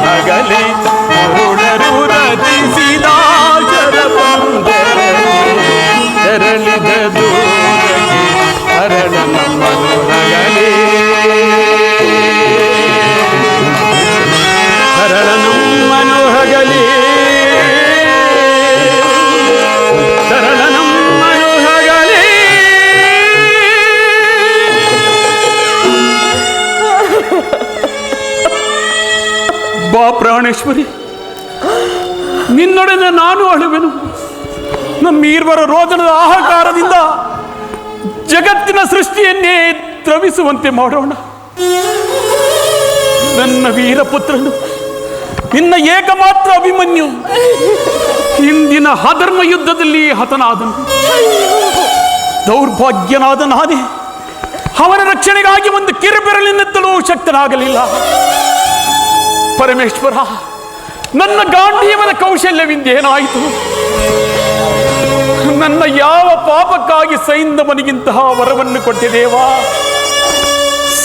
ಹಗಲಿ ದುರುಳರು ರಚಿಸಿದ ಶರಪಂಜರ ತೆರಳಿದ ದೂರಕ್ಕೆ ಅರಳ ನಮ್ಮನು ಹಗಲಿ ಅರಳ ನಮ್ಮನು ಹಗಲಿ ತರಳ ನಮ್ಮನು ಹಗಲಿ ಬಾ ಪ್ರಾಣೇಶ್ವರಿ, ನಿನ್ನೊಡನೆ ನಾನು ಅಳುವೆನು. ನಮ್ಮೀರ್ವರ ರೋದನದ ಆಹಾಕಾರದಿಂದ ಜಗತ್ತಿನ ಸೃಷ್ಟಿಯನ್ನೇ ದ್ರವಿಸುವಂತೆ ಮಾಡೋಣ. ನನ್ನ ವೀರಪುತ್ರನು, ನಿನ್ನ ಏಕಮಾತ್ರ ಅಭಿಮನ್ಯು ಹಿಂದಿನ ಅಧರ್ಮ ಯುದ್ಧದಲ್ಲಿ ಹತನಾದನು. ದೌರ್ಭಾಗ್ಯನಾದ ನಾನೇ ಅವನ ರಕ್ಷಣೆಗಾಗಿ ಒಂದು ಕಿರುಬೆರಳಿನೆತ್ತಲೂ ಶಕ್ತನಾಗಲಿಲ್ಲ. ಪರಮೇಶ್ವರ, ನನ್ನ ಗಾಂಧೀವನ ಕೌಶಲ್ಯವಿಂದೇನಾಯಿತು? ನನ್ನ ಯಾವ ಪಾಪಕ್ಕಾಗಿ ಸೈಂಧವನಿಗಿಂತಹ ವರವನ್ನು ಕೊಟ್ಟೆ ದೇವಾ?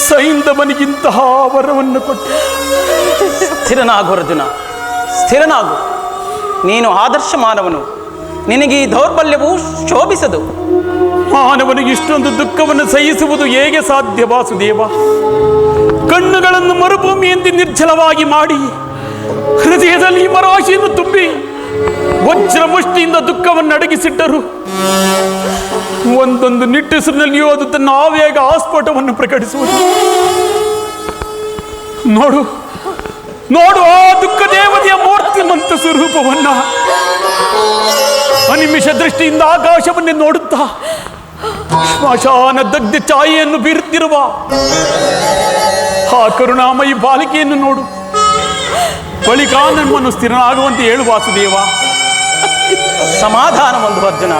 ಸೈಂಧವನಿಗಿಂತಹ ವರವನ್ನು ಕೊಟ್ಟೆ. ಸ್ಥಿರನಾಗು ಅರ್ಜುನ, ಸ್ಥಿರನಾಗು. ನೀನು ಆದರ್ಶ ಮಾನವನು, ನಿನಗೆ ಈ ದೌರ್ಬಲ್ಯವು ಶೋಭಿಸದು. ಮಾನವನಿಗೆ ಇಷ್ಟೊಂದು ದುಃಖವನ್ನು ಸಹಿಸುವುದು ಹೇಗೆ ಸಾಧ್ಯ ವಾಸುದೇವ? ಕಣ್ಣುಗಳನ್ನು ಮರುಭೂಮಿಯಂತೆ ನಿರ್ಜಲವಾಗಿ ಮಾಡಿ ಹೃದಯದಲ್ಲಿ ಮರಾಶಿಯನ್ನು ತುಂಬಿ ವಜ್ರ ಮುಷ್ಟಿಯಿಂದ ದುಃಖವನ್ನು ಅಡಗಿಸಿಟ್ಟರು. ಒಂದೊಂದು ನಿಟ್ಟುಸಿರಿನಲ್ಲಿಯೂ ಅದು ತನ್ನ ಆವೇಗ ಆಸ್ಫೋಟವನ್ನು ಪ್ರಕಟಿಸುವುದು. ನೋಡು ನೋಡು ಆ ದುಃಖ ದೇವತೆಯ ಮೂರ್ತಿಮಂತ ಸ್ವರೂಪವನ್ನ. ಅನಿಮಿಷ ದೃಷ್ಟಿಯಿಂದ ಆಕಾಶವನ್ನೇ ನೋಡುತ್ತಾ ಶ್ಮಶಾನ ದಗ್ಧ ಛಾಯೆಯನ್ನು ಬೀರುತ್ತಿರುವ ಆ ಕರುಣಾಮಯಿ ಬಾಲಿಕೆಯನ್ನು ನೋಡು. ಬಳಿಕ ನಮ್ಮನ್ನು ಸ್ಥಿರನಾಗುವಂತೆ ಹೇಳು ವಾಸುದೇವ. ಸಮಾಧಾನ ಒಂದು ಅರ್ಜುನ.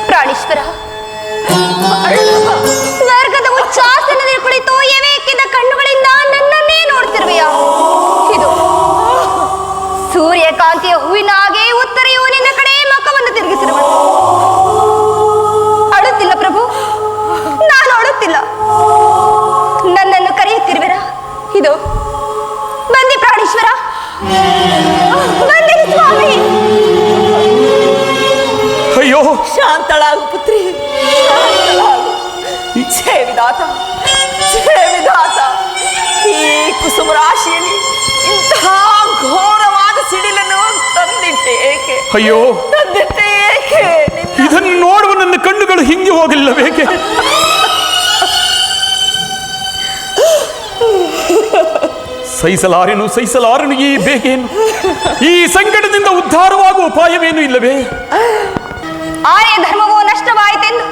ಪ್ರಾಣೇಶ್ವರ, ಸ್ವರ್ಗದ ಉಚ್ಚಾಸನದಲ್ಲಿ ಕುಳಿತು ಎವೇಕಿದ ಕಣ್ಣುಗಳಿಂದ ನನ್ನನ್ನೇ ನೋಡ್ತಿರುವೆಯಾ? ಇದು ಸೂರ್ಯಕಾಂತಿಯ ಹೂವಿನ ಹಾಗೆ ಉತ್ತರೆಯು ನಿನ್ನ ಕಡೆ ಮುಖವನ್ನು ತಿರುಗಿಸಿರುವ. ಅಳುತ್ತಿಲ್ಲ ಪ್ರಭು, ನಾನು ಅಳುತ್ತಿಲ್ಲ. ನನ್ನನ್ನು ಕರೆಯುತ್ತಿರುವಿರಾ? ಇದು ಬಂದಿ ಪ್ರಾಣೇಶ್ವರ, ಬಂದಿ ಸ್ವಾಮಿ. ಅಯ್ಯೋ, ಶಾಂತಳಾಗು ಪುತ್ರಿ, ಶಾಂತಳಾಗು. ಛೇ ವಿಧಾತ, ಛೇ ವಿಧಾತ, ಈ ಕುಸುಮ ರಾಶಿಯಲ್ಲಿ ಇಂತಹ ಘೋರವಾದ ಸಿಡಿಲನ್ನು ತಂದಿಟ್ಟೆ ಏಕೆ? ಅಯ್ಯೋ, ತಂದಿಟ್ಟೆ ಏಕೆ? ಇದನ್ನು ನೋಡುವ ನನ್ನ ಕಣ್ಣುಗಳು ಹಿಂಗೆ ಹೋಗಿಲ್ಲವೇಕೆ? ಸಹಿಸಲಾರೆನು ಈ ಬೇಗೇನು? ಈ ಸಂಕಟದಿಂದ ಉದ್ಧಾರವಾಗುವ ಉಪಾಯವೇನು ಇಲ್ಲವೇ? ಆರ್ಯ ಧರ್ಮವು ನಷ್ಟವಾಯಿತೆಂದು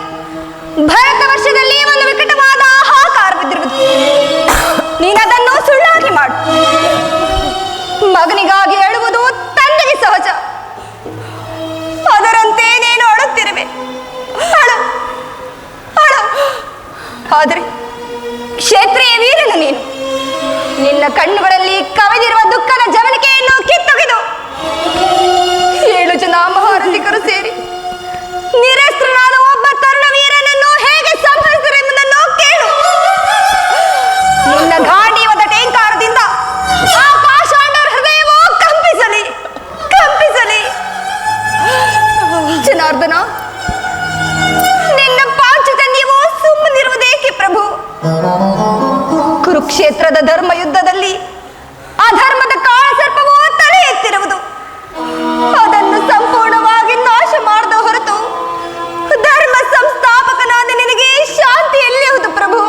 ಭರತ ವರ್ಷದಲ್ಲಿ ಒಂದು ವಿಕಟವಾದ ಹಾಹಾಕಾರ ಬಿದ್ದಿರುವುದು. ನೀನದನ್ನು ಸುಳ್ಳಾಗಿ ಮಾಡು. ಮಗನಿಗಾಗಿ ಅಳುವುದು ತಂದೆಗೆ ಸಹಜ. ಅದರಂತೆ ನೀನು ಅಳುತ್ತಿರುವೆ. ಅಳು ಅಳು. ಆದರೆ ಕ್ಷೇತ್ರೀಯ ವೀರನು ನೀನು. ನಿನ್ನ ಕಣ್ಣುಗಳಲ್ಲಿ ಕವಿದಿರುವ ದುಃಖದ ಜವನಿಕೆಯನ್ನು ಕಿತ್ತೊಗೆದು 7 ಜನ ಮಹಾರಥಿಕರು ಸೇರಿ ನಿರಸ್ತ್ರನಾದ ಒಬ್ಬ ತರುಣ ವೀರನನ್ನು ಹೇಗೆ ಸಂಹರಿಸಿರೆಂಬುದನ್ನು ಕೇಳು. ನಿನ್ನ ಗಾಂಡೀವದ ಟೇಂಕಾರದಿಂದ ಆ ಪಾಷಾಂಡರ ಹೃದಯವೂ ಕಂಪಿಸಲಿ. ಜನಾರ್ದನ, ನಿನ್ನ ಪಾಂಚಜನ್ಯವೂ ಸುಮ್ಮನಿರುವುದೇಕೆ ಪ್ರಭು? ಕುರುಕ್ಷೇತ್ರದ ಧರ್ಮ ಯುದ್ಧದಲ್ಲಿ ಅಧರ್ಮದ ಕಾಳಸರ್ಪವು ತಲೆ ಎತ್ತಿರುವುದು. ಅದನ್ನು ಸಂಪೂರ್ಣವಾಗಿ ನಾಶ ಮಾಡದ ಹೊರತು ಧರ್ಮ ಸಂಸ್ಥಾಪಕನಾದ ನಿನಗೆ ಶಾಂತಿ ಎಲ್ಲಿಯುವುದು ಪ್ರಭು?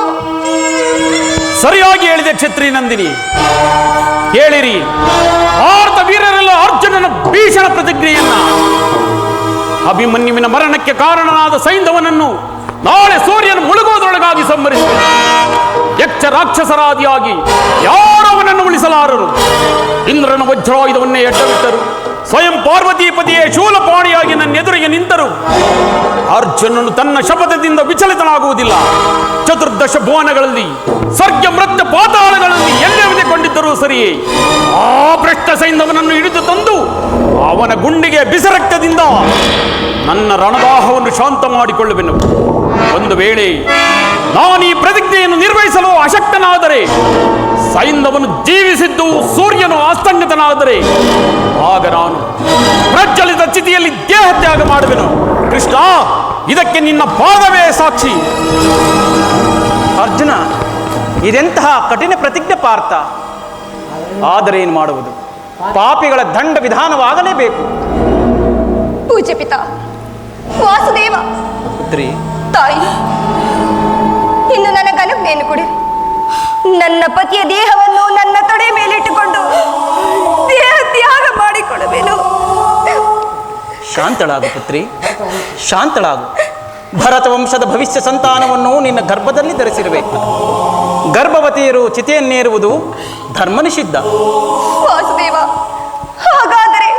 ಸರಿಯಾಗಿ ಹೇಳಿದೆ ಕ್ಷತ್ರಿ ನಂದಿನಿ. ಕೇಳಿರಿ, ಭಾರತ ವೀರರೆಲ್ಲ ಅರ್ಜುನನ ಭೀಷಣ ಪ್ರತಿಜ್ಞೆಯನ್ನ, ಅಭಿಮನ್ಯುವಿನ ಮರಣಕ್ಕೆ ಕಾರಣನಾದ ಸೈಂಧವನನ್ನು ನಾಳೆ ಸೂರ್ಯನ ಮುಳುಗುವುದರೊಳಗಾಗಿ ಸಂಹರಿಸಿದೆ. ಯಕ್ಷ ರಾಕ್ಷಸರಾದಿಯಾಗಿ ಯಾರು ಅವನನ್ನು ಉಳಿಸಲಾರರು. ಇಂದ್ರನ ವಜ್ರಾಯುಧವನ್ನೇ ಎಡ್ಡಬಿಟ್ಟರು. ಸ್ವಯಂ ಪಾರ್ವತೀಪತಿಯೇ ಶೂಲಪಾಣಿಯಾಗಿ ನನ್ನ ಎದುರಿಗೆ ನಿಂತರು. ಅರ್ಜುನನು ತನ್ನ ಶಪಥದಿಂದ ವಿಚಲಿತನಾಗುವುದಿಲ್ಲ. ಚತುರ್ದಶ ಭುವನಗಳಲ್ಲಿ, ಸ್ವರ್ಗ ಮೃತ್ಯ ಪಾತಾಳಗಳಲ್ಲಿ ಎಲ್ಲೇ ಉಳಿದುಕೊಂಡಿದ್ದರೂ ಸರಿಯೇ ಆ ಭ್ರಷ್ಟ ಸೈಂಧವನನ್ನು ಹಿಡಿದು ತಂದು ಅವನ ಗುಂಡಿಗೆ ಬಿಸರಕ್ತದಿಂದ ನನ್ನ ರಣದಾಹವನ್ನು ಶಾಂತ ಮಾಡಿಕೊಳ್ಳುವೆನು. ಒಂದು ವೇಳೆ ನಾನು ಈ ಪ್ರತಿಜ್ಞೆಯನ್ನು ನಿರ್ವಹಿಸಲು ಅಶಕ್ತನಾದರೆ, ಸೈಂಧವನು ಜೀವಿಸಿದ್ದು ಸೂರ್ಯನು ಅಸ್ತಂಗತನಾದರೆ, ಆಗ ನಾನು ಪ್ರಜ್ವಲಿತ ಸ್ಥಿತಿಯಲ್ಲಿ ದೇಹ ತ್ಯಾಗ ಮಾಡುವೆನು. ಕೃಷ್ಣ, ಇದಕ್ಕೆ ನಿನ್ನ ಪಾದವೇ ಸಾಕ್ಷಿ. ಅರ್ಜುನ, ಇದೆಂತಹ ಕಠಿಣ ಪ್ರತಿಜ್ಞೆ ಪಾರ್ಥ. ಆದರೆ ಏನು ಮಾಡುವುದು? ಪಾಪಿಗಳ ದಂಡ ವಿಧಾನವಾಗಲೇಬೇಕು. ಪೂಜ್ಯ ಪಿತಾ ವಾಸುದೇವ, ಪುತ್ರಿ, ತಾಯಿ, ಇನ್ನು ನನಗೆ ಅನುಜ್ಞೆಯನ್ನು ಕೊಡಿ. ನನ್ನ ಪತಿಯ ದೇಹವನ್ನು ನನ್ನ ತೊಡೆ ಮೇಲಿಟ್ಟುಕೊಂಡು ದೇಹ ತ್ಯಾಗ ಮಾಡಿಕೊಡುವೆನು. ಶಾಂತಳಾಗು ಪುತ್ರಿ, ಶಾಂತಳಾಗು. ಭರತ ವಂಶದ ಭವಿಷ್ಯ ಸಂತಾನವನ್ನು ನಿನ್ನ ಗರ್ಭದಲ್ಲಿ ಧರಿಸಿರಬೇಕು. ಗರ್ಭವತಿಯರು ಚಿತೆಯನ್ನೇರುವುದು ಧರ್ಮ ನಿಷಿದ್ಧ. ವಾಸುದೇವ, ಹಾಗಾದರೆ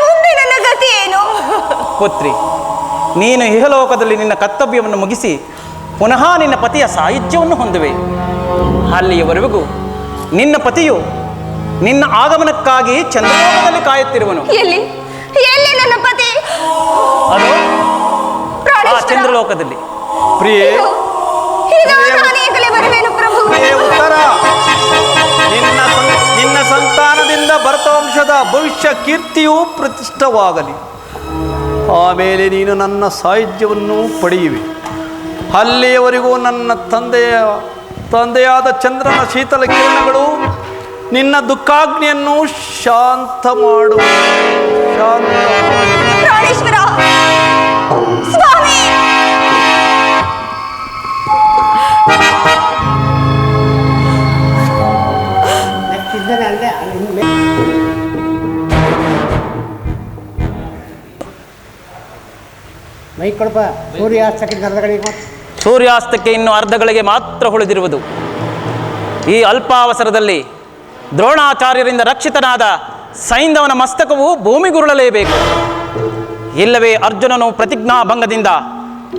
ಮುಂದೆ ನನ್ನ ಗತಿ ಏನು? ಪುತ್ರಿ, ನೀನು ಇಹಲೋಕದಲ್ಲಿ ನಿನ್ನ ಕರ್ತವ್ಯವನ್ನು ಮುಗಿಸಿ ಪುನಃ ನಿನ್ನ ಪತಿಯ ಸಾಯುಜ್ಯವನ್ನು ಹೊಂದುವೆ. ಅಲ್ಲಿಯವರೆಗೂ ನಿನ್ನ ಪತಿಯು ನಿನ್ನ ಆಗಮನಕ್ಕಾಗಿ ಚಂದ್ರಲೋಕದಲ್ಲಿ ಕಾಯುತ್ತಿರುವನು. ಎಲ್ಲಿ ನನ್ನ ಪತಿ? ಅದು ಆ ಪ್ರಾಣೇಶ್ವರ, ಚಂದ್ರಲೋಕದಲ್ಲಿ. ಪ್ರಿಯೇ, ನಾನು ಈಗಲೇ ಬರುವೆನು ಪ್ರಭು. ಉತ್ತರ. ನಿನ್ನ ಸಂತಾನದಿಂದ ಭರತವಂಶದ ಭವಿಷ್ಯ ಕೀರ್ತಿಯೂ ಪ್ರತಿಷ್ಠವಾಗಲಿ. ಆಮೇಲೆ ನೀನು ನನ್ನ ಸಾಯುಜ್ಯವನ್ನು ಪಡೆಯುವೆ. ಅಲ್ಲಿಯವರೆಗೂ ನನ್ನ ತಂದೆಯಾದ ಚಂದ್ರನ ಶೀತಲ ಕಿರಣಗಳು ನಿನ್ನ ದುಃಖಾಗ್ನಿಯನ್ನು ಶಾಂತ ಮಾಡು. ಪ್ರಾಣೇಶ್ವರ ಸ್ವಾಮಿ, ಇದ್ದಾನೆ ಅಲ್ಲೇ ಮೈ ಕೊಡಪ. ಸೂರ್ಯಾಸ್ತಕ್ಕೆ ಅರ್ಧಗಳಿಗೆ ಸೂರ್ಯಾಸ್ತಕ್ಕೆ ಇನ್ನು ಅರ್ಧಗಳಿಗೆ ಮಾತ್ರ ಉಳಿದಿರುವುದು. ಈ ಅಲ್ಪಾವಸರದಲ್ಲಿ ದ್ರೋಣಾಚಾರ್ಯರಿಂದ ರಕ್ಷಿತನಾದ ಸೈಂಧವನ ಮಸ್ತಕವು ಭೂಮಿಗುರುಳಲೇಬೇಕು. ಇಲ್ಲವೇ ಅರ್ಜುನನು ಪ್ರತಿಜ್ಞಾಭಂಗದಿಂದ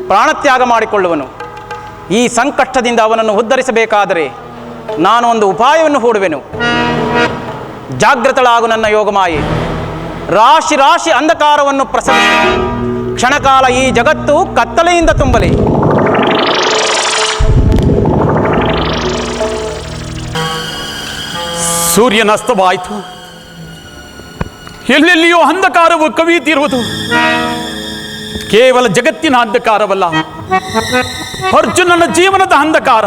ಪ್ರಾಣತ್ಯಾಗ ಮಾಡಿಕೊಳ್ಳುವನು. ಈ ಸಂಕಷ್ಟದಿಂದ ಅವನನ್ನು ಉದ್ಧರಿಸಬೇಕಾದರೆ ನಾನು ಒಂದು ಉಪಾಯವನ್ನು ಹೂಡುವೆನು. ಜಾಗೃತಳಾಗು ನನ್ನ ಯೋಗಮಾಯೆ. ರಾಶಿ ರಾಶಿ ಅಂಧಕಾರವನ್ನು ಪ್ರಸರಿಸಿ ಕ್ಷಣಕಾಲ ಈ ಜಗತ್ತು ಕತ್ತಲೆಯಿಂದ ತುಂಬಲಿ. ಸೂರ್ಯನ ಅಸ್ತವಾಯಿತು. ಎಲ್ಲೆಲ್ಲಿಯೂ ಅಂಧಕಾರವು ಕವಿಯುತ್ತಿರುವುದು. ಕೇವಲ ಜಗತ್ತಿನ ಅಂಧಕಾರವಲ್ಲ, ಅರ್ಜುನನ ಜೀವನದ ಅಂಧಕಾರ.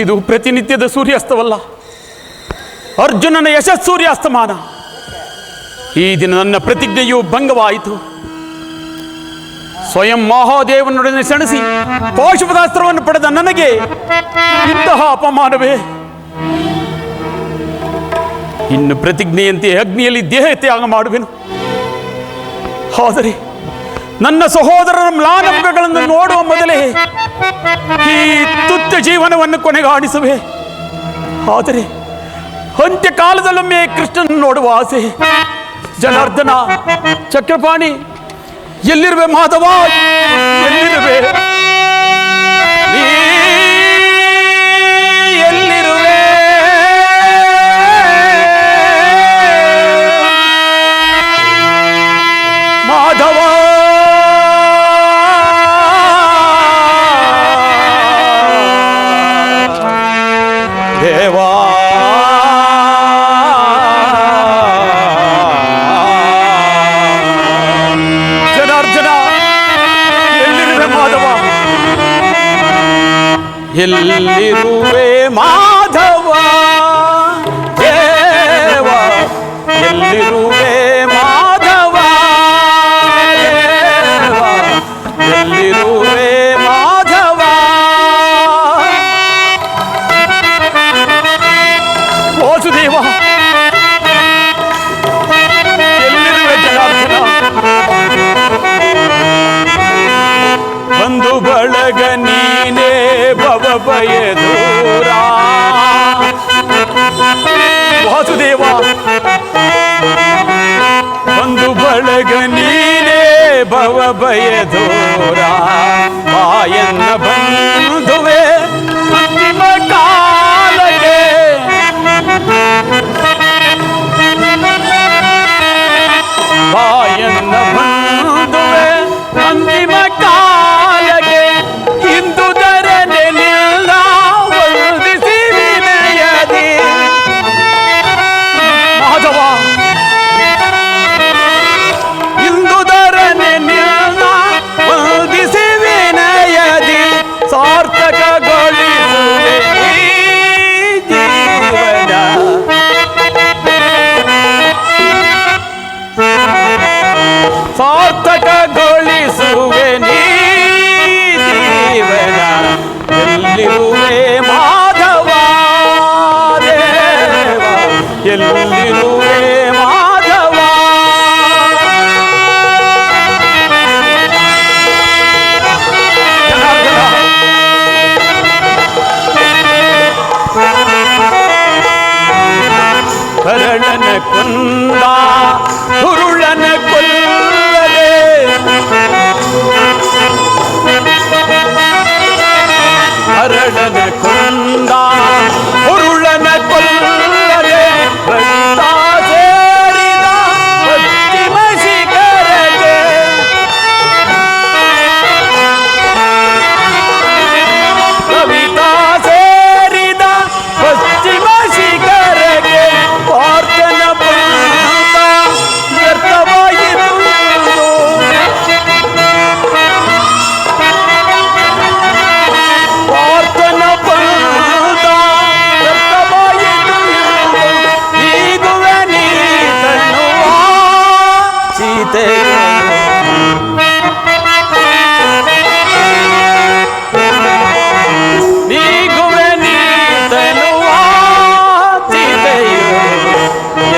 ಇದು ಪ್ರತಿನಿತ್ಯದ ಸೂರ್ಯಾಸ್ತವಲ್ಲ, ಅರ್ಜುನನ ಯಶಸ್ಸೂರ್ಯಾಸ್ತಮಾನ. ಈ ದಿನ ನನ್ನ ಪ್ರತಿಜ್ಞೆಯು ಭಂಗವಾಯಿತು. ಸ್ವಯಂ ಮಹಾದೇವನೊಡನೆ ಸೆಣಸಿ ಪಾಶುಪದಾಸ್ತ್ರವನ್ನು ಪಡೆದ ನನಗೆ ಇಂತಹ ಅಪಮಾನವೇ? ಇನ್ನು ಪ್ರತಿಜ್ಞೆಯಂತೆ ಅಗ್ನಿಯಲ್ಲಿ ದೇಹ ತ್ಯಾಗ ಮಾಡುವೆನು. ಆದರೆ ನನ್ನ ಸಹೋದರರ ಮ್ಲಾನಭಗಳನ್ನು ನೋಡುವ ಮೊದಲೇ ಈ ತುಚ್ಛ ಜೀವನವನ್ನು ಕೊನೆಗಾಣಿಸುವೆ. ಆದರೆ ಅಂತ್ಯಕಾಲದಲ್ಲೊಮ್ಮೆ ಕೃಷ್ಣನ ನೋಡುವ ಆಸೆ. ಜನಾರ್ದನ, ಚಕ್ರಪಾಣಿ, ಎಲ್ಲಿರುವೆ ಮಾಧವ, ಎಲ್ಲಿರುವೆ? ನೀ ಎಲ್ಲಿರುವೆ? ದೇವಾ ಜನಾರ್ದನ, ಎಲ್ಲಿರುವೆ ಮಾಧವ, ಎಲ್ಲಿರುವೆ ಮಾಧವ, ದೇವ ಎಲ್ಲಿರುವೆ ಮಾಧವ, ದೇವ ಎಲ್ಲಿರುವೆ ಮಾಧವ. ವಾಸುದೇವ ಎಲ್ಲಿರುವೆ ಜನಾರ್ದನ, ಬಂಧು ಬಳಗ ನೀನೇ ಭವ ಭಯ ದೂರ. ವಾಸುದೇವ ಬಂಧು ಬಳಗ ನೀನೇ ಭವ ಭಯ ದೂರ. ಬಾಯನ್ನ ಬಂಧುವೆ ಅಂತಿಮ ಕಾಲಕ್ಕೆ, ಬಾಯನ್ನ ಬಂಧುವೆ ಅಂತಿಮ ಕಾಲಕ್ಕೆ, ಇಂದು ಧರಣೆ ನಿಲ್ಲ ವಂದಿಸಿ ವಿನಯದಿ. ಮಾಧವ ಇಂದು ಧರಣೆ ನಿಲ್ಲ ವಂದಿಸಿ ವಿನಯದಿ, ಸಾರ್ಥಕಗೊಳಿಸುವೆ ಈ ಜೀವನ. ಸಾರ್ಥಕಗೊಳಿಸುವೆ ನೀ ಜೀವನ. ಎಲ್ಲಿರುವೆ ಮಾಧವ, ದೇವ ಎಲ್ಲಿರುವೆ ಮಾಧವ. ಹರಳನ ಕೊಂದ ಹುರುಳನ ಕೊಲ್ಲದೆ, ಹರಳನ ಕೊಂದ ಹುರುಳನ ಕೊಲ್ಲದೆ, ರಕ್ತ ಸೇರಿದ ಪಶ್ಚಿಮ ಶಿಖರಕ್ಕೆ, ಕವಿತಾ ಸೇರಿದ ಪಶ್ಚಿಮ ಶಿಖರಕ್ಕೆ, ಪಾರ್ಥನ ಬಂದ ವ್ಯರ್ಥವಾಯಿತು ಎಂದು. ಪಾರ್ಥನ ಬಂದ ವ್ಯರ್ಥವಾಯಿತು ಎಂದು, ಈಗುವೆ ನೀ ತನ್ನುವ ಸೀತೆಯು. ಈಗುವೆ ನೀ ತನ್ನುವ ಸೀತೆಯು.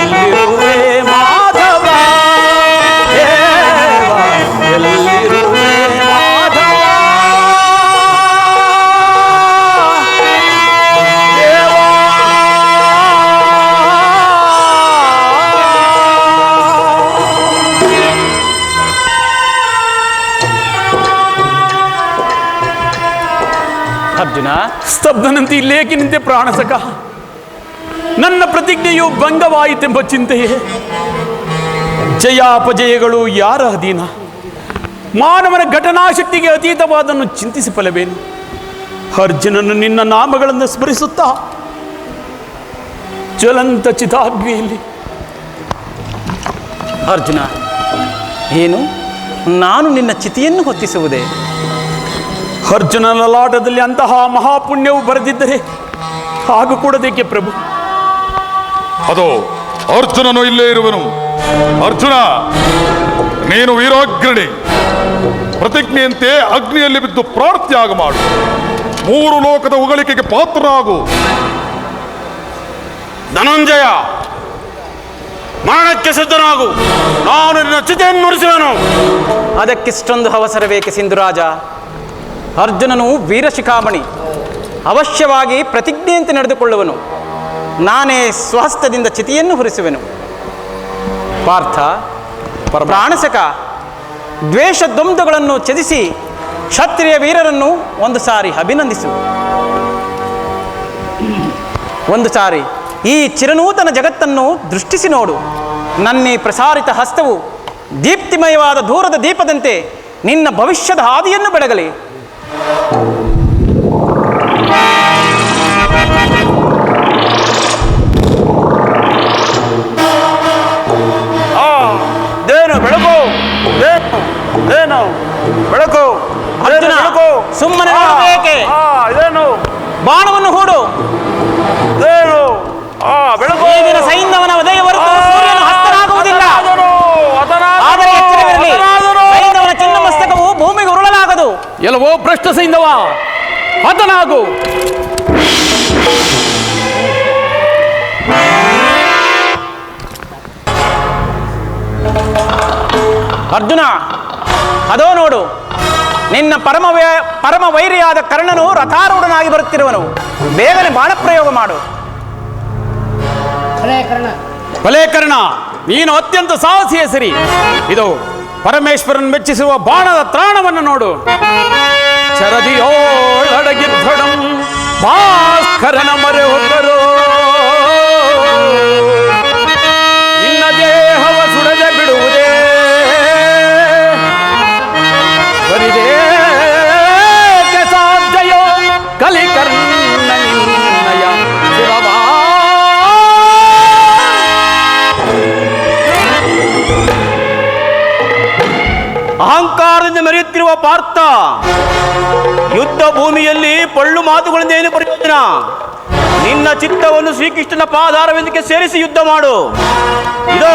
ಎಲ್ಲಿರುವೆ ಮಾಧವ, ದೇವ ಎಲ್ಲಿರುವೆ ಮಾಧವ, ದೇವ. ಅರ್ಜುನ ಸ್ತಬ್ಧನಂತೆ ಇಲ್ಲೇಕೆ ನಿಂತೆ ಪ್ರಾಣಸಕ. ನನ್ನ ಪ್ರತಿಜ್ಞೆಯು ಭಂಗವಾಯಿತೆಂಬ ಚಿಂತೆಯೇ. ಜಯಾಪಜಯಗಳು ಯಾರ ಅಧೀನ? ಮಾನವನ ಘಟನಾಶಕ್ತಿಗೆ ಅತೀತವಾದನ್ನು ಚಿಂತಿಸಿ ಫಲವೇನು? ಅರ್ಜುನನು ನಿನ್ನ ನಾಮಗಳನ್ನು ಸ್ಮರಿಸುತ್ತಾ ಜ್ವಲಂತ ಚಿತಾಗ್ನಿಯಲ್ಲಿ. ಅರ್ಜುನ, ಏನು ನಾನು ನಿನ್ನ ಚಿತಿಯನ್ನು ಹೊತ್ತಿಸುವುದೇ? ಅರ್ಜುನ ಲಲಾಟದಲ್ಲಿ ಅಂತಹ ಮಹಾಪುಣ್ಯವು ಬರೆದಿದ್ದರೆ ಹಾಗೂ ಕೂಡದೇಕೆ ಪ್ರಭು? ಅದು ಅರ್ಜುನನು ಇಲ್ಲೇ ಇರುವನು. ಅರ್ಜುನ, ನೀನು ವೀರಾಗ್ರಣಿ. ಪ್ರತಿಜ್ಞೆಯಂತೆ ಅಗ್ನಿಯಲ್ಲಿ ಬಿದ್ದು ಪ್ರಾರ್ಥ್ಯಾಗ ಮಾಡು. 3 ಲೋಕದ ಹೊಗಳಿಕೆಗೆ ಪಾತ್ರರಾಗು. ಧನಂಜಯ, ಮರಣಕ್ಕೆ ಸಿದ್ಧನಾಗು. ನಾನು ನಿನ್ನ ಚಿತೆಯನ್ನು ನುಡಿಸುವೆನು. ಅದಕ್ಕಿಷ್ಟೊಂದು ಅವಸರವೇಕೆ ಸಿಂಧುರಾಜ? ಅರ್ಜುನನು ವೀರಶಿಖಾಮಣಿ, ಅವಶ್ಯವಾಗಿ ಪ್ರತಿಜ್ಞೆಯಂತೆ ನಡೆದುಕೊಳ್ಳುವನು. ನಾನೇ ಸ್ವಹಸ್ತದಿಂದ ಚಿತಿಯನ್ನು ಹುರಿಸುವೆನು. ಪಾರ್ಥ, ಪ್ರಾಣಸಕ, ದ್ವೇಷ ದ್ವಂದ್ವಗಳನ್ನು ತ್ಯಜಿಸಿ ಕ್ಷತ್ರಿಯ ವೀರರನ್ನು ಒಂದು ಸಾರಿ ಅಭಿನಂದಿಸು. ಒಂದು ಸಾರಿ ಈ ಚಿರನೂತನ ಜಗತ್ತನ್ನು ದೃಷ್ಟಿಸಿ ನೋಡು. ನನ್ನೇ ಪ್ರಸಾರಿತ ಹಸ್ತವು ದೀಪ್ತಿಮಯವಾದ ದೂರದ ದೀಪದಂತೆ ನಿನ್ನ ಭವಿಷ್ಯದ ಹಾದಿಯನ್ನು ಬೆಳಗಲಿ. ನೋಡು, ಏನು ಬೆಳಕು ಈ ದಿನ ಸೈಂಧವನ ಉದಯ ಹೊರತು ಸೂರ್ಯನು ಹಸ್ತನಾಗುವುದಿಲ್ಲ. ಆದರೆ ಎಚ್ಚರವಿರಲಿ, ಸೈಂಧವನ ಚಿನ್ನ ಮಸ್ತಕವು ಭೂಮಿಗೆ ಉರುಳಲಾಗದು. ಎಲ್ಲವೋ ಭ್ರಷ್ಟ ಸೈಂಧವ, ಹತನಾಗು. ಅರ್ಜುನ, ಅದೋ ನೋಡು, ನಿನ್ನ ಪರಮ ವೈರಿಯಾದ ಕರ್ಣನು ರಥಾರೂಢನಾಗಿ ಬರುತ್ತಿರುವನು. ಬೇಗನೆ ಬಾಣ ಪ್ರಯೋಗ ಮಾಡು. ಭಲೇ ಕರ್ಣ, ನೀನು ಅತ್ಯಂತ ಸಾಹಸಿಯ ಸರಿ. ಇದು ಪರಮೇಶ್ವರನ್ ಮೆಚ್ಚಿಸುವ ಬಾಣದ ತ್ರಾಣವನ್ನು ನೋಡು. ಚರದಿಯೋಳಡಗಿದ್ದೊಡಂ ಭಾಸ್ಕರನ ಮೊರೆ ಹೊಕ್ಕರು, ನಿನ್ನ ದೇಹವ ಸುಡದೆ ಬಿಡುವುದೇ ಬರಿದೇಕೆ ಸಾಧ್ಯವೋ ಕಲಿಕರ್ಣ ನಿನ್ನಯ ಶಿರವಾ. ಅಹಂಕಾರದಿಂದ ಮೆರೆಯುತ್ತಿರುವ ಪಾರ್ಥ, ಯುದ್ಧ ಭೂಮಿಯಲ್ಲಿ ಪಳ್ಳು ಮಾತುಗಳಿಂದ ಏನು ಪ್ರಯೋಜನ? ನಿನ್ನ ಚಿತ್ತವನ್ನು ಶ್ರೀಕೃಷ್ಣನ ಪಾದಾರವೆಂದಕ್ಕೆ ಸೇರಿಸಿ ಯುದ್ಧ ಮಾಡು. ಇದು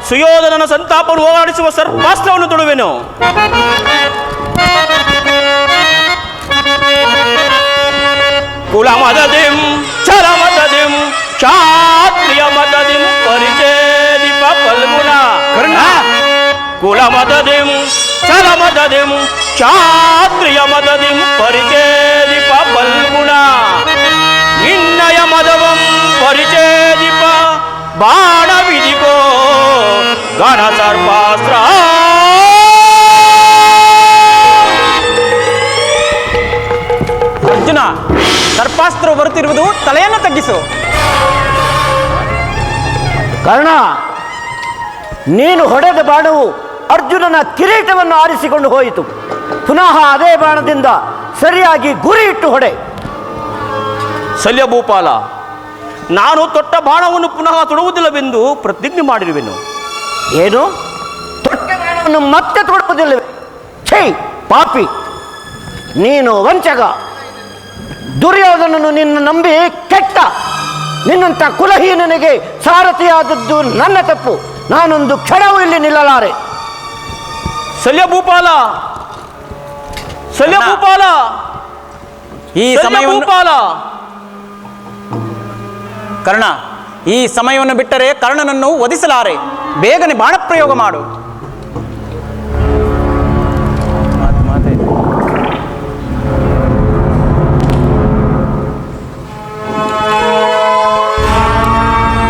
ಸುಯೋಧನನ ಸಂತಾಪವನ್ನು ಹೋರಾಡಿಸುವ ಸರ್ಪಾಸ್ತ್ರವನ್ನು ತೊಡುವೆನು. ಕುಲ ಮದದಿಂ ಛಲ ಮದದಿಂ ಕ್ಷಾತ್ರಿಯ ಮದದಿಂ ಪರಿಚೇದಿಪ ಫಲ್ಗುಣ. ಕರ್ಣ, ಕುಲ ಮದದಿಂ ಛಲ ಮದದಿಂ ಕ್ಷಾತ್ರಿಯ ಮದದಿಂ ಪರಿಚೇದಿಪ ಫಲ್ಗುಣ. ನಿನ್ನಯ ಮದವಂ ಪರಿಚೇದಿಪ ಬಾಣ ವಿಧಿಕೋ ಗಣ ಸರ್ಪಾಸ್ತ್ರ. ಅರ್ಜುನ, ಸರ್ಪಾಸ್ತ್ರ ಬರುತ್ತಿರುವುದು, ತಲೆಯನ್ನು ತಗ್ಗಿಸು. ಕರ್ಣ, ನೀನು ಹೊಡೆದ ಬಾಣವು ಅರ್ಜುನನ ಕಿರೀಟವನ್ನು ಆರಿಸಿಕೊಂಡು ಹೋಯಿತು. ಪುನಃ ಅದೇ ಬಾಣದಿಂದ ಸರಿಯಾಗಿ ಗುರಿ ಇಟ್ಟು ಹೊಡೆ. ಶಲ್ಯ ಭೂಪಾಲ, ನಾನು ತೊಟ್ಟ ಬಾಣವನ್ನು ಪುನಃ ತೊಡುವುದಿಲ್ಲವೆಂದು ಪ್ರತಿಜ್ಞೆ ಮಾಡಿರುವೆನು. ಏನು? ತೊಟ್ಟ ಬಾಣವನ್ನು ಮತ್ತೆ ತೊಡುವುದಿಲ್ಲವೇ? ಛೇ ಪಾಪಿ, ನೀನು ವಂಚಕ. ದುರ್ಯೋಧನನು ನಿನ್ನ ನಂಬಿ ಕೆಟ್ಟ. ನಿನ್ನಂಥ ಕುಲಹೀನನಿಗೆ ಸಾರಥಿಯಾದದ್ದು ನನ್ನ ತಪ್ಪು. ನಾನೊಂದು ಕ್ಷಣವೂ ಇಲ್ಲಿ ನಿಲ್ಲಲಾರೆ. ಶಲ್ಯ ಭೂಪಾಲ, ಶಲ್ಯ ಭೂಪಾಲ, ಈ ಸಮಯವನ್ನು ಭೂಪಾಲ. ಕರ್ಣ, ಈ ಸಮಯವನ್ನು ಬಿಟ್ಟರೆ ಕರ್ಣನನ್ನು ವಧಿಸಲಾರೆ. ಬೇಗನೆ ಬಾಣ ಪ್ರಯೋಗ ಮಾಡು.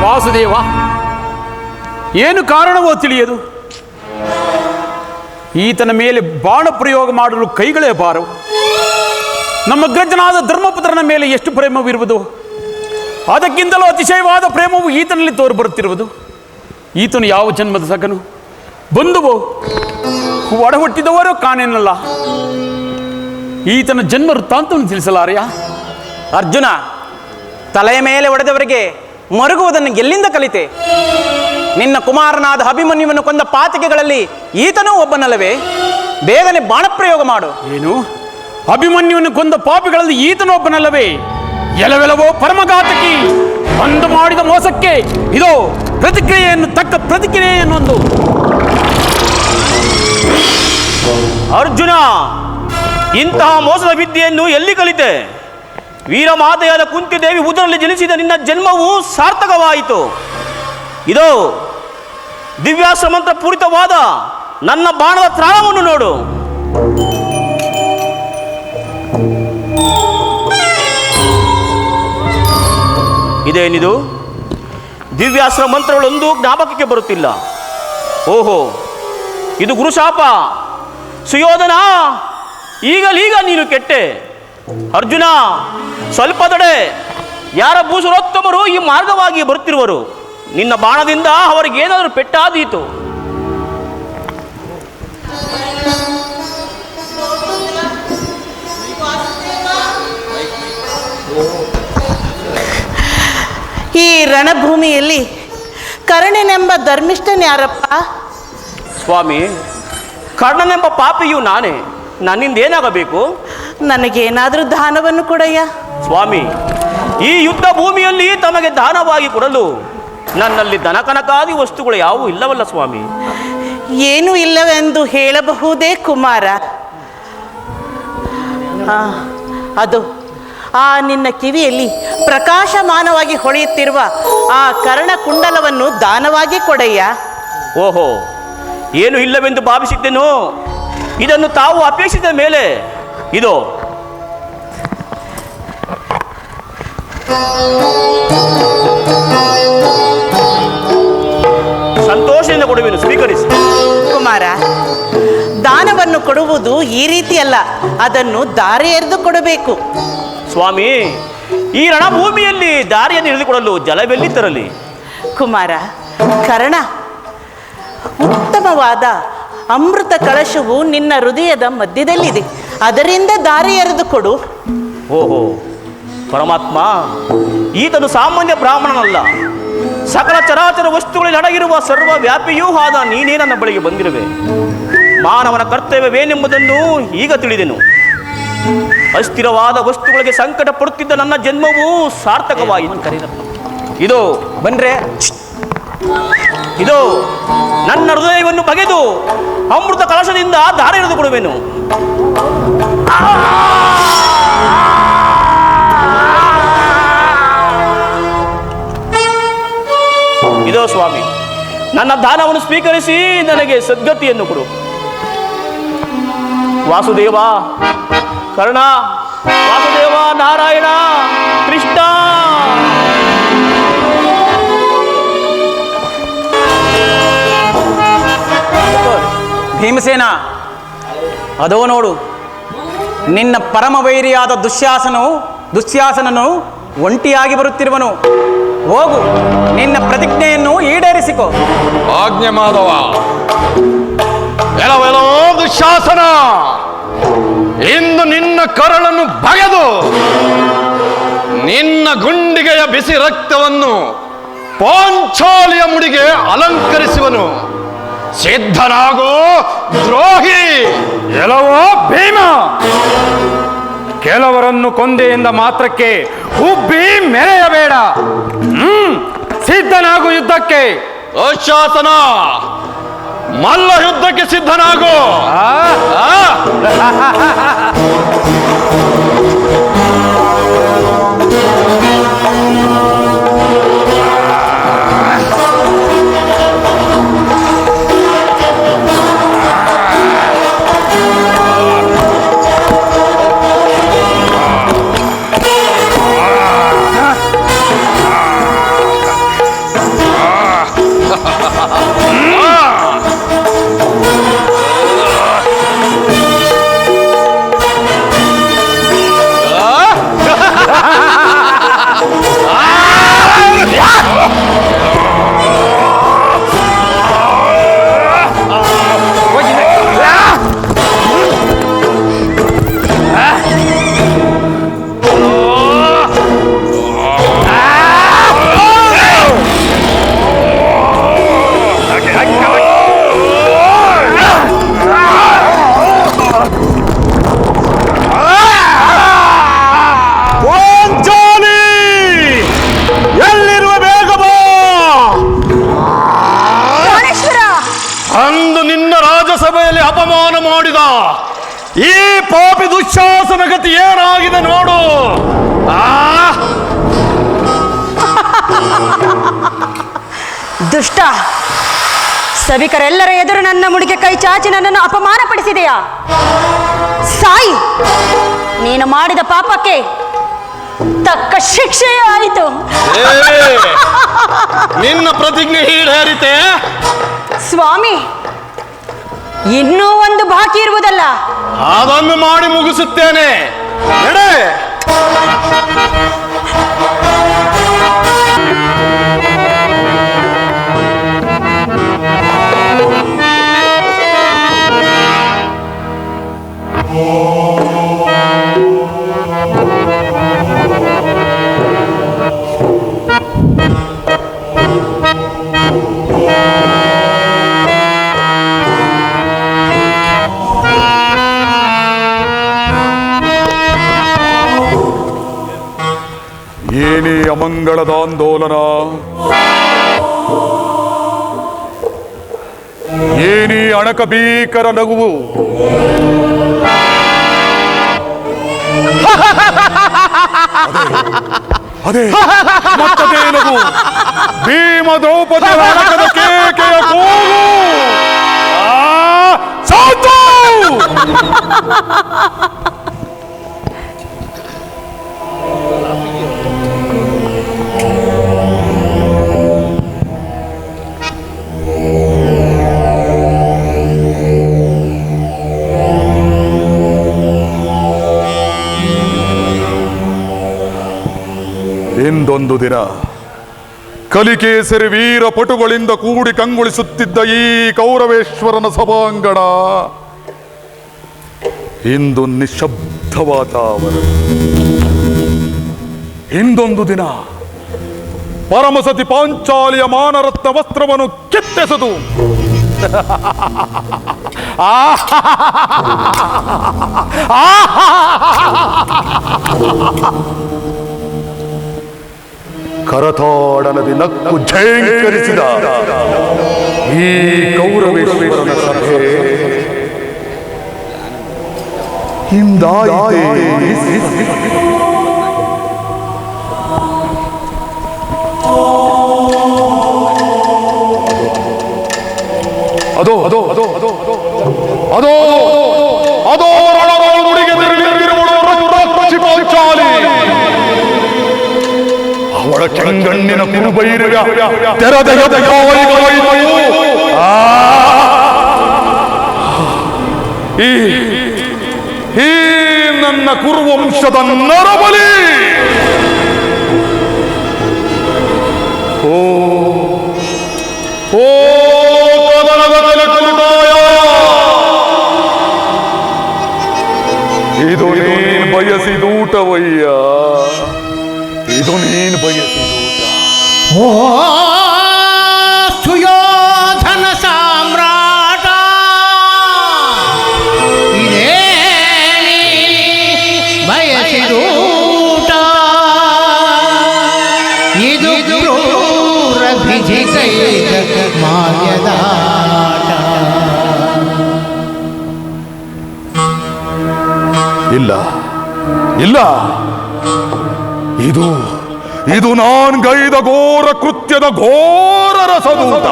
ವಾಸುದೇವ, ಏನು ಕಾರಣವೋ ತಿಳಿಯದು. ಈತನ ಮೇಲೆ ಬಾಣ ಪ್ರಯೋಗ ಮಾಡಲು ಕೈಗಳೇ ಬಾರವು. ನಮ್ಮ ಅಗ್ರಜನಾದ ಧರ್ಮಪುತ್ರನ ಮೇಲೆ ಎಷ್ಟು ಪ್ರೇಮವಿರುವುದು, ಅದಕ್ಕಿಂತಲೂ ಅತಿಶಯವಾದ ಪ್ರೇಮವು ಈತನಲ್ಲಿ ತೋರಿಬರುತ್ತಿರುವುದು. ಈತನು ಯಾವ ಜನ್ಮದ ಸಗನು, ಬಂಧುವೋ ಒಡಹುಟ್ಟಿದವರೋ ಕಾಣೇನಲ್ಲ. ಈತನ ಜನ್ಮ ವೃತ್ತಾಂತವನ್ನು ತಿಳಿಸಲಾರೆಯಾ? ಅರ್ಜುನ, ತಲೆಯ ಮೇಲೆ ಹೊಡೆದವರಿಗೆ ಮರುಗುವುದನ್ನು ಎಲ್ಲಿಂದ ಕಲಿತೆ? ನಿನ್ನ ಕುಮಾರನಾದ ಅಭಿಮನ್ಯುವನ್ನು ಕೊಂದ ಪಾತಕಿಗಳಲ್ಲಿ ಈತನೂ ಒಬ್ಬನಲ್ಲವೇ? ಬೇಗನೆ ಬಾಣ ಪ್ರಯೋಗ ಮಾಡು. ಏನು? ಅಭಿಮನ್ಯುವನ್ನು ಕೊಂದ ಪಾಪಿಗಳಲ್ಲಿ ಈತನೊಬ್ಬನಲ್ಲವೇ? ಎಲವೆಲವೋ ಪರಮಘಾತಕಿ, ಒಂದು ಮಾಡಿದ ಮೋಸಕ್ಕೆ ಇದು ಪ್ರತಿಕ್ರಿಯೆಯನ್ನು ತಕ್ಕ ಪ್ರತಿಕ್ರಿಯೆಯನ್ನೊಂದು. ಅರ್ಜುನ, ಇಂತಹ ಮೋಸದ ವಿದ್ಯೆಯನ್ನು ಎಲ್ಲಿ ಕಲಿತೆ? ವೀರಮಾತೆಯಾದ ಕುಂತಿದೇವಿ ಉದರಲ್ಲಿ ಜನಿಸಿದ ನಿನ್ನ ಜನ್ಮವು ಸಾರ್ಥಕವಾಯಿತು. ಇದು ದಿವ್ಯಾಶ್ರಮಂತ್ರ ಪೂರಿತವಾದ ನನ್ನ ಬಾಣದ ತ್ರಾಣವನ್ನು ನೋಡು. ಇದೇನಿದು? ದಿವ್ಯಾಸ್ತ್ರ ಮಂತ್ರಗಳೊಂದು ಜ್ಞಾಪಕಕ್ಕೆ ಬರುತ್ತಿಲ್ಲ. ಓಹೋ, ಇದು ಗುರುಶಾಪ. ಸುಯೋಧನ, ಈಗಲೀಗ ನೀನು ಕೆಟ್ಟೆ. ಅರ್ಜುನ, ಸ್ವಲ್ಪ ತಡೆ. ಯಾರ ಭೂಸುರೋತ್ತಮರು ಈ ಮಾರ್ಗವಾಗಿ ಬರುತ್ತಿರುವರು. ನಿನ್ನ ಬಾಣದಿಂದ ಅವರಿಗೇನಾದರೂ ಪೆಟ್ಟಾದೀತು. ಈ ರಣಭೂಮಿಯಲ್ಲಿ ಕರ್ಣನೆಂಬ ಧರ್ಮಿಷ್ಠನ್ಯಾರಪ್ಪ? ಸ್ವಾಮಿ, ಕರ್ಣನೆಂಬ ಪಾಪಿಯು ನಾನೇ. ನನ್ನಿಂದ ಏನಾಗಬೇಕು? ನನಗೇನಾದರೂ ದಾನವನ್ನು ಕೊಡಯ್ಯ. ಸ್ವಾಮಿ, ಈ ಯುದ್ಧ ಭೂಮಿಯಲ್ಲಿ ತಮಗೆ ದಾನವಾಗಿ ಕೊಡಲು ನನ್ನಲ್ಲಿ ದನಕನಕಾದಿ ವಸ್ತುಗಳು ಯಾವುವು ಇಲ್ಲವಲ್ಲ ಸ್ವಾಮಿ. ಏನೂ ಇಲ್ಲವೆಂದು ಹೇಳಬಹುದೇ ಕುಮಾರ? ಅದು ಆ ನಿನ್ನ ಕಿವಿಯಲ್ಲಿ ಪ್ರಕಾಶಮಾನವಾಗಿ ಹೊಳೆಯುತ್ತಿರುವ ಆ ಕರ್ಣಕುಂಡಲವನ್ನು ದಾನವಾಗಿ ಕೊಡಯ್ಯ. ಓಹೋ, ಏನು ಇಲ್ಲವೆಂದು ಭಾವಿಸಿದ್ದೆನು. ಇದನ್ನು ತಾವು ಅಪೇಕ್ಷಿಸಿದ ಮೇಲೆ ಇದು ಸಂತೋಷದಿಂದ ಕೊಡುವೆನು, ಸ್ವೀಕರಿಸಿ. ಕುಮಾರ, ದಾನವನ್ನು ಕೊಡುವುದು ಈ ರೀತಿಯಲ್ಲ, ಅದನ್ನು ದಾರಿ ಎರೆದು ಕೊಡಬೇಕು. ಸ್ವಾಮಿ, ಈ ರಣಭೂಮಿಯಲ್ಲಿ ದಾರಿಯನ್ನು ಹಿಡಿದುಕೊಡಲು ಜಲವೆಲ್ಲಿ ತರಲಿ? ಕುಮಾರ, ಕರ್ಣ, ಉತ್ತಮವಾದ ಅಮೃತ ಕಳಶವು ನಿನ್ನ ಹೃದಯದ ಮಧ್ಯದಲ್ಲಿದೆ, ಅದರಿಂದ ದಾರಿ ಎರೆದು ಕೊಡು. ಓಹೋ ಪರಮಾತ್ಮ, ಈತನು ಸಾಮಾನ್ಯ ಬ್ರಾಹ್ಮಣನಲ್ಲ, ಸಕಲ ಚರಾಚರ ವಸ್ತುಗಳಲ್ಲಿ ಅಡಗಿರುವ ಸರ್ವ ವ್ಯಾಪಿಯೂ ಆದ ನೀನೇ ನನ್ನ ಬಳಿಗೆ ಬಂದಿರುವೆ. ಮಾನವನ ಕರ್ತವ್ಯವೇನೆಂಬುದನ್ನು ಈಗ ತಿಳಿದೆನು. ಅಸ್ಥಿರವಾದ ವಸ್ತುಗಳಿಗೆ ಸಂಕಟ ಪಡುತ್ತಿದ್ದ ನನ್ನ ಜನ್ಮವು ಸಾರ್ಥಕವಾಯಿತು. ಇದು ಬನ್ರೆ, ಇದು ನನ್ನ ಹೃದಯವನ್ನು ಬಗೆದು ಅಮೃತ ಕಲಶದಿಂದ ದಾರಿ ಎಳೆದು ಕೊಡುವೆನು. ಇದೋ ಸ್ವಾಮಿ, ನನ್ನ ದಾನವನ್ನು ಸ್ವೀಕರಿಸಿ ನನಗೆ ಸದ್ಗತಿಯನ್ನು ಕೊಡು. ವಾಸುದೇವ, ಕರ್ಣ, ವಾಸುದೇವ, ನಾರಾಯಣ, ಕೃಷ್ಣ. ಭೀಮಸೇನ, ಅದೋ ನೋಡು, ನಿನ್ನ ಪರಮವೈರಿಯಾದ ದುಶ್ಯಾಸನನು ಒಂಟಿಯಾಗಿ ಬರುತ್ತಿರುವನು. ಹೋಗು, ನಿನ್ನ ಪ್ರತಿಜ್ಞೆಯನ್ನು ಈಡೇರಿಸಿಕೊ. ಆಜ್ಞೆ ಮಾಧವ. ಎಲ್ಲವೆಲ್ಲೋ ದುಶ್ಯಾಸನ, ಇಂದು ನಿನ್ನ ಕರಳನ್ನು ಬಗೆದು ನಿನ್ನ ಗುಂಡಿಗೆಯ ಬಿಸಿ ರಕ್ತವನ್ನು ಪಾಂಚಾಲಿಯ ಮುಡಿಗೆ ಅಲಂಕರಿಸುವನು. ಸಿದ್ಧನಾಗೋ ದ್ರೋಹಿ. ಎಲ್ಲವೋ ಭೀಮ, ಕೆಲವರನ್ನು ಕೊಂದೆಯಿಂದ ಮಾತ್ರಕ್ಕೆ ಉಬ್ಬಿ ಮೆರೆಯಬೇಡ. ಸಿದ್ಧನಾಗು ಯುದ್ಧಕ್ಕೆ. ದುಶ್ಯಾಸನ, ಮಲ್ಲ ಯುದ್ಧಕ್ಕೆ ಸಿದ್ಧನಾಗೋ. ರಾಜಸಭೆಯಲ್ಲಿ ಅಪಮಾನ ಮಾಡಿದ ಈ ಪಾಪಿ ದುಶ್ಯಾಸನ ಗತಿ ಏನಾಗಿದೆ ನೋಡು. ದುಷ್ಟ, ಸಭಿಕರೆಲ್ಲರ ಎದುರು ನನ್ನ ಮುಡಿಗೆ ಕೈ ಚಾಚಿ ನನ್ನನ್ನು ಅಪಮಾನಪಡಿಸಿದೆಯಾ? ಸಾಯಿ, ನೀನು ಮಾಡಿದ ಪಾಪಕ್ಕೆ ತಕ್ಕ ಶಿಕ್ಷೆಯೇ ಆಯಿತು. ನಿನ್ನ ಪ್ರತಿಜ್ಞೆ ಈಡೇರಿತೆ? ಸ್ವಾಮಿ, ಇನ್ನೂ ಒಂದು ಬಾಕಿ ಇರುವುದಲ್ಲ, ಅದನ್ನು ಮಾಡಿ ಮುಗಿಸುತ್ತೇನೆ. ನಡೆ. ಏನೇ ಅಮಂಗಳದ ಆಂದೋಲನ, ಏನೇ ಅಣಕ ಭೀಕರ ನಗುವು, ಅದೇ ಮತ್ತದೇ ನಗು, ಭೀಮ ದ್ರೌಪದಿ ಅಣಕದ ಕೇಕೆಯ ಕೂಗು. ಸಾಕು! ಇಂದೊಂದು ದಿನ ಕಲಿಕೇಸರಿ ವೀರ ಪಟುಗಳಿಂದ ಕೂಡಿ ಕಂಗೊಳಿಸುತ್ತಿದ್ದ ಈ ಕೌರವೇಶ್ವರನ ಸಭಾಂಗಣ ಇಂದು ನಿಶಬ್ದ ವಾತಾವರಣ. ಇಂದೊಂದು ದಿನ ಪರಮಸತಿ ಪಾಂಚಾಲಿಯ ಮಾನರತ್ನ ವಸ್ತ್ರವನ್ನು ಕಿತ್ತೆಸೆದು ಕರತಾಡನದಿ ನಕ್ಕು ಝೇಂಕರಿಸಿದ ಈ ಕೌರವೇಶ್ವರನ ಸಭೆ ಅದೋ ಅದೋ ಅದೋ ಅದೋ ಅದೋ ಅದೋ ರಣರೊಳಗುಡಿಗೆ ಪಾಂಚಾಲಿ ಅವಳ ಕೆಂಗಣ್ಣಿನ ಕುರುಬೈರಿಗ ತೆರೆದ ಈ ನನ್ನ ಕುರುವಂಶದ ನರಬಲಿ. ಓ ಓ ಇದು ನೀನ್ ಬಯಸಿದೂಟವಯ್ಯ, ಇದು ನೀನ್ ಬಯಸಿದೂಟ. ಓ ಸುಯೋಧನ ಸಾಮ್ರಾಟ, ಇದೇ ಬಯಸಿದೂಟ, ಇದು ಕ್ರೂರ ವಿಧಿಗೈದ ಮಾಯದಾಟ. ಇಲ್ಲ ಇಲ್ಲ, ಇದು ಇದು ನಾನ್ ಗೈದ ಘೋರ ಕೃತ್ಯದ ಘೋರ ರಸದೂತ.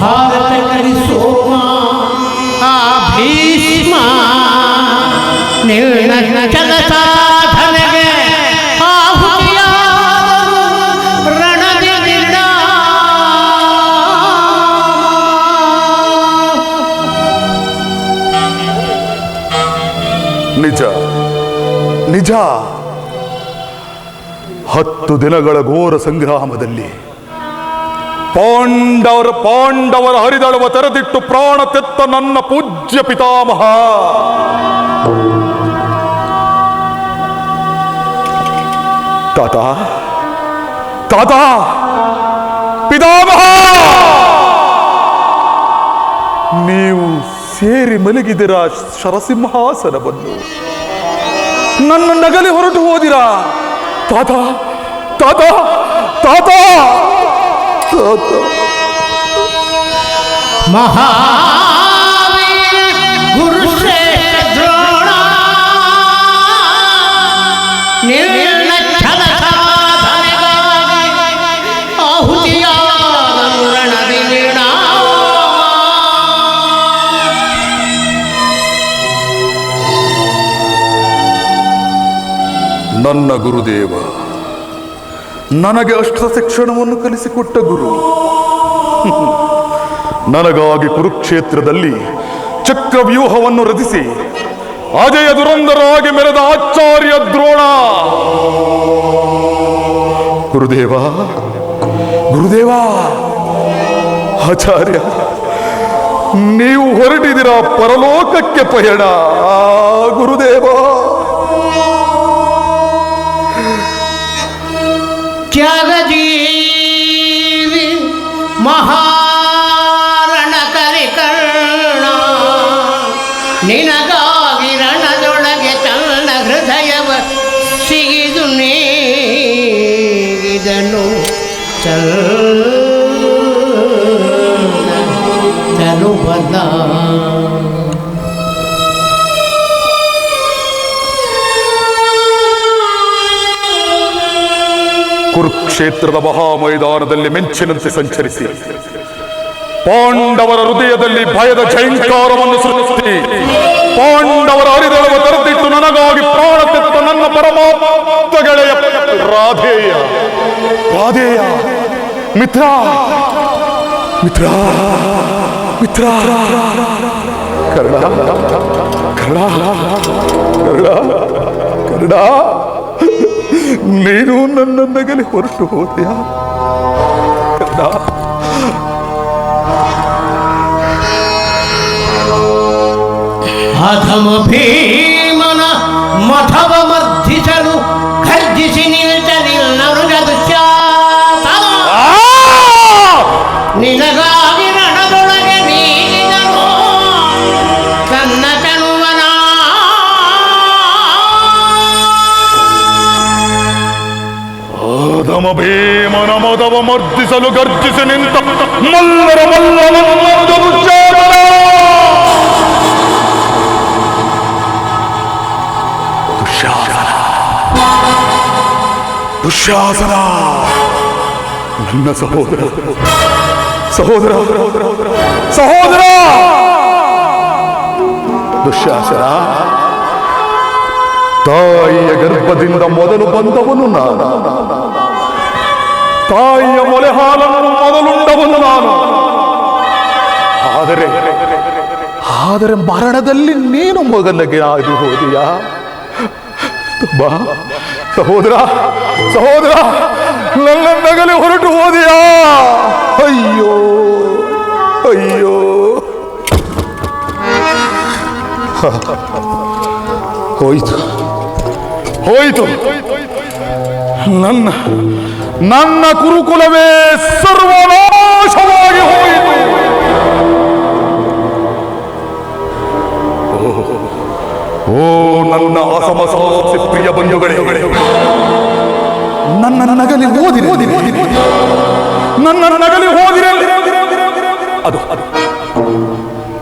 ಭಾರತ ಕಲಿಸೋಮ ಆ ಭೀಷ್ಮ ನಿನ್ನ ಕೆಲಸ ಸಾಧನೆಗೆ ಆಹುತಿಯಾದನು ರಣದಿ ನಿರ್ಣ. ನಿಜ ನಿಜ, 10 ದಿನಗಳ ಘೋರ ಸಂಗ್ರಾಮದಲ್ಲಿ ಪಾಂಡವರ ಹರಿದಳವ ತೆರೆದಿಟ್ಟು ಪ್ರಾಣ ತೆತ್ತ ನನ್ನ ಪೂಜ್ಯ ಪಿತಾಮಹ ತಾತ ತಾತ ಪಿತಾಮಹ, ನೀವು ಸೇರಿ ಮಲಗಿದಿರ ಶರಸಿಂಹಾಸನವನ್ನು, ನನ್ನ ನಗಲಿ ಹೊರಟು ಹೋದಿರಾ ತಾತ ತಾತ ತಾತ ತಾತ. ಮಹಾವೀರ ಗುರುಶ್ರೇಷ್ಠ ದ್ರೋಣ ನಿನ್ನ ಛಲ ಸಾಧನೆಗಾಗಿ ಆಹುತಿಯಾದನು ರಣದಿ ನಿರ್ಣ. ನನ್ನ ಗುರುದೇವ, ನನಗೆ ಅಷ್ಟ ಶಿಕ್ಷಣವನ್ನು ಕಲಿಸಿಕೊಟ್ಟ ಗುರು, ನನಗಾಗಿ ಕುರುಕ್ಷೇತ್ರದಲ್ಲಿ ಚಕ್ರವ್ಯೂಹವನ್ನು ರಚಿಸಿ ಅಜಯ ದುರಂಧರಾಗಿ ಮೆರೆದ ಆಚಾರ್ಯ ದ್ರೋಣ. ಗುರುದೇವ ಗುರುದೇವ, ಆಚಾರ್ಯ, ನೀವು ಹೊರಟಿದಿರ ಪರಲೋಕಕ್ಕೆ ಪಯಣ. ಗುರುದೇವ, ತ್ಯಾಗಜೀವಿ ಮಹಾರಣ ಕರಿಕರ್ಣ, ನಿನಗಾಗಿ ರಣದೊಳಗೆ ತನ್ನ ಹೃದಯವ ತನುವನ ಕುರುಕ್ಷೇತ್ರದ ಮಹಾಮೈದಾನದಲ್ಲಿ ಮಿಂಚಿನಂತೆ ಸಂಚರಿಸಿ ಪಾಂಡವರ ಹೃದಯದಲ್ಲಿ ಭಯದ ಝೈಂಕಾರವನ್ನು ಸೃಷ್ಟಿ ಪಾಂಡವರ ಹರಿದಳವ ತರೆದಿಟ್ಟು ನನಗಾಗಿ ಪ್ರಾಣ ತೆತ್ತ ನನ್ನ ಪರಮಾತ್ಮ ಗೆಳೆಯ ರಾಧೇಯ ರಾಧೇಯ ಮಿತ್ರ ಮಿತ್ರ ಮಿತ್ರ ಕರ್ಣ ಕರ್ಣ ಕರ್ಣ ಕರ್ಣ ನೀನು ನನ್ನನ್ನಗಲಿ ಹೊರಟು ಹೋದ್ಯಾ ಕರ್ಣ ಅಧಮ ಭೀಮನ ಮಠವ ಮರ್ಧಿಸಲು ಖರ್ಜಿಸಿ ನಿಲ್ತನಿಲ್ಲನು ದುಶ್ಯಾಸನ ನಿನಗಾಗಿ ರಣದೊಳಗೆ ನೀಡಿದನು ತನ್ನ ತನುವನ ಅಧಮ ಭೀಮನ ಮದವ ಮರ್ದಿಸಲು ಗರ್ಜಿಸಿ ನಿಂತ ಮಲ್ಲರ ಮಲ್ಲನ ದುಶ್ಯಾಸನ ದುಶ್ಯಾಸನ ನನ್ನ ಸಹೋದರ ಸಹೋದರ ಸಹೋದರ ದುಶ್ಯಾಸನ ತಾಯಿಯ ಗರ್ಭದಿಂದ ಮೊದಲು ಬಂದವನು ನಾನು ತಾಯಿಯ ಮೊಲೆ ಹಾಲನ್ನು ಮೊದಲುಂಡವನು ನಾನು ಆದರೆ ಮರಣದಲ್ಲಿ ನೀನು ಮೊದಲಿಗೆ ಆಗಿ ಹೋದೆಯಾ ಬಾ ಸಹೋದರ ಸಹೋದರ ನನ್ನಗಲಿ ಹೊರಟು ಹೋದೆಯಾ ಅಯ್ಯೋ ಅಯ್ಯೋ ಹೋಯಿತು ಹೋಯಿತು ನನ್ನ ನನ್ನ ಕುರುಕುಲವೇ ಸರ್ವನಾಶವಾಗಿ ಹೋಯಿತು ಓ ನನ್ನ ಅಸಮಸಾಸಿ ಪ್ರಿಯ ಬಂಧುಗಳೇ ನನ್ನ ನಗಲಿ ಓದಿರಿ ನನ್ನ ನಗಲಿ ಓದಿರಿ ಅದು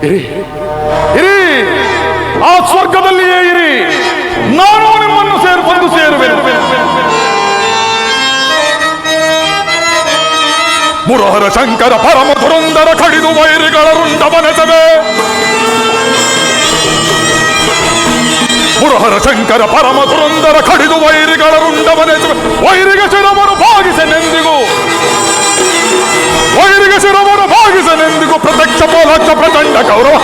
ಇರಿ ಇರಿ ಆ ಸ್ವರ್ಗದಲ್ಲಿಯೇ ಇರಿ ನಾನು ನಿಮ್ಮನ್ನು ಬಂದು ಸೇರುವೆ ಮುರಹರ ಶಂಕರ ಪರಮ ಧುರಂಧರ ಕಡಿದು ವೈರಿಗಳ ರುಂಡವನೆಸವೆ ಮುರಹರ ಶಂಕರ ಪರಮ ಧುರಂಧರ ಕಡಿದು ವೈರಿಗಳ ರುಂಡವನೆಸವೆ ವೈರಿಗೆ ಶಿರವನ್ನು ಭಾಗಿಸನೆಂದಿಗೂ ವೈರಿಗೆ ಶಿರವನ್ನು ಭಾಗಿಸನೆಂದಿಗೂ ಪ್ರತ್ಯಕ್ಷ ಪೋಲಕ್ಷ ಪ್ರಚಂಡ ಗೌರವ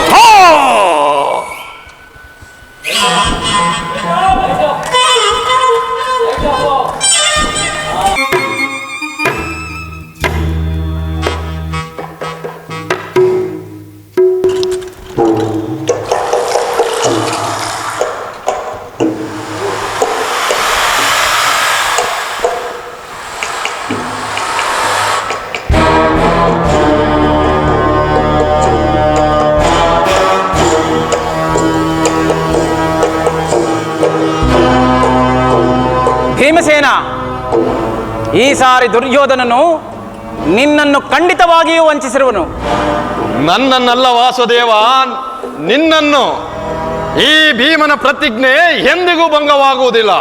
ಭೀಮಸೇನ, ಈ ಸಾರಿ ದುರ್ಯೋಧನನು ನಿನ್ನನ್ನು ಖಂಡಿತವಾಗಿಯೂ ವಂಚಿಸಿರುವನು. ನನ್ನನ್ನಲ್ಲ ವಾಸುದೇವ, ನಿನ್ನನ್ನು. ಈ ಭೀಮನ ಪ್ರತಿಜ್ಞೆ ಎಂದಿಗೂ ಭಂಗವಾಗುವುದಿಲ್ಲ.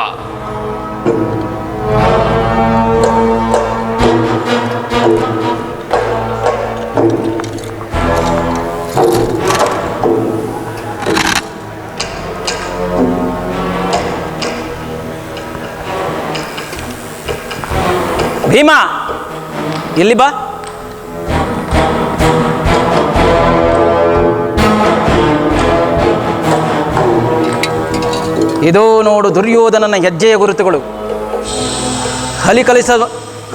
ಭೀಮ, ಇಲ್ಲಿ ಬಾ. ಇದೋ ನೋಡು ದುರ್ಯೋಧನನ ಹೆಜ್ಜೆಯ ಗುರುತುಗಳು.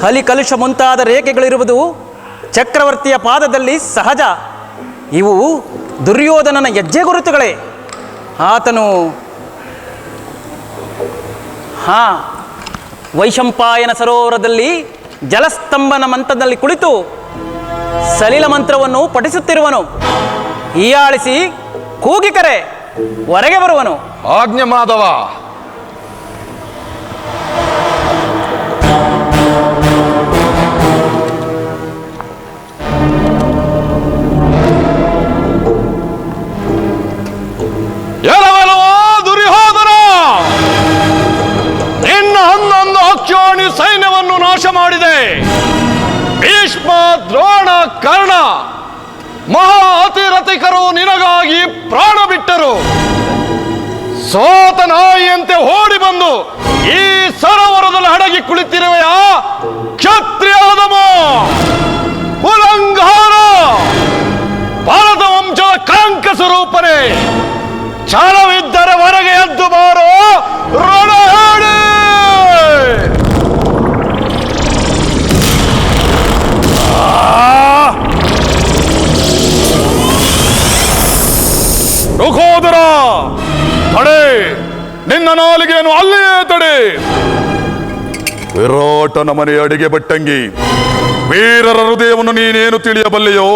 ಹಲಿಕಲುಷ ಮುಂತಾದ ರೇಖೆಗಳಿರುವುದು ಚಕ್ರವರ್ತಿಯ ಪಾದದಲ್ಲಿ ಸಹಜ. ಇವು ದುರ್ಯೋಧನನ ಹೆಜ್ಜೆ ಗುರುತುಗಳೇ. ಆತನು ವೈಶಂಪಾಯನ ಸರೋವರದಲ್ಲಿ ಜಲಸ್ತಂಭನ ಮಂತ್ರದಲ್ಲಿ ಕುಳಿತು ಸಲಿಲ ಮಂತ್ರವನ್ನು ಪಠಿಸುತ್ತಿರುವನು. ಹೀಯಾಳಿಸಿ ಕೂಗಿ ಕರೆ ಹೊರಗೆ ಬರುವನು. ಆಜ್ಞೆ ಮಾಧವ. ಪಾಷಾಣಿ ಸೈನ್ಯವನ್ನು ನಾಶ ಮಾಡಿದೆ. ಭೀಷ್ಮ, ದ್ರೋಣ, ಕರ್ಣ ಮಹಾ ಅತಿರಥಿಕರು ನಿನಗಾಗಿ ಪ್ರಾಣ ಬಿಟ್ಟರು. ಸೋತ ನಾಯಿಯಂತೆ ಓಡಿ ಬಂದು ಈ ಸರೋವರದಲ್ಲಿ ಹಡಗಿ ಕುಳಿತಿರುವೆಯ ಕ್ಷತ್ರಿಯಾದಮ, ಕುಲಂಗಾರ, ಭಾರತ ವಂಶದ ಕಳಂಕ ಸ್ವರೂಪನೇ, ಛಲವಿದ್ದರೆ ಹೊರಗೆ ಎದ್ದು ಬಾರೋ ರಣ ಹೇಳಿ. ರುಖೋದರ, ತಡೆ, ನಿನ್ನ ನಾಲಿಗೆಯನ್ನು ಅಲ್ಲಿಯೇ ತಡೆ. ವಿರಾಟನ ಮನೆ ಅಡಿಗೆ ಬಟ್ಟಂಗಿ, ವೀರರ ಹೃದಯವನ್ನು ನೀನೇನು ತಿಳಿಯಬಲ್ಲೆಯೋ?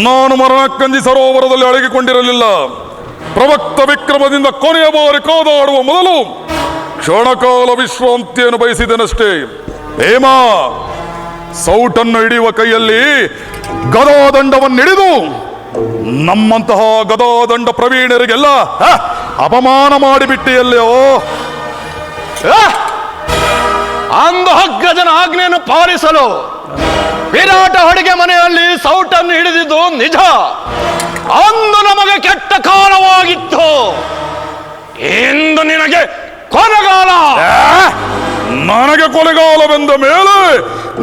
ನಾನು ಮರಣಕ್ಕಂಜಿ ಸರೋವರದಲ್ಲಿ ಅಡಗಿಕೊಂಡಿರಲಿಲ್ಲ. ಪ್ರವಕ್ತ ವಿಕ್ರಮದಿಂದ ಕೊನೆಯ ಬಾರಿ ಕಾದಾಡುವ ಮೊದಲು ಕ್ಷಣಕಾಲ ವಿಶ್ರಾಂತಿಯನ್ನು ಬಯಸಿದನಷ್ಟೇ. ಹೇಮ, ಸೌಟನ್ನು ಹಿಡಿಯುವ ಕೈಯಲ್ಲಿ ಗದಾದಂಡವನ್ನಿಡಿದು ನಮ್ಮಂತಹ ಗದಾದಂಡ ಪ್ರವೀಣರಿಗೆಲ್ಲ ಅಪಮಾನ ಮಾಡಿಬಿಟ್ಟಿಯಲ್ಲೋ. ಅಂದು ಅಗ್ರಜನ ಆಜ್ಞೆಯನ್ನು ಪಾಲಿಸಲು ವಿರಾಟ ಅಡಿಗೆ ಮನೆಯಲ್ಲಿ ಸೌಟನ್ನು ಹಿಡಿದಿದ್ದು ನಿಜ. ಅಂದು ನಮಗೆ ಕೆಟ್ಟ ಕಾಲವಾಗಿತ್ತು. ಇಂದು ನಿನಗೆ ಕೊನೆಗಾಲ. ನನಗೆ ಕೊಲೆಗಾಲವೆಂದ ಮೇಲೆ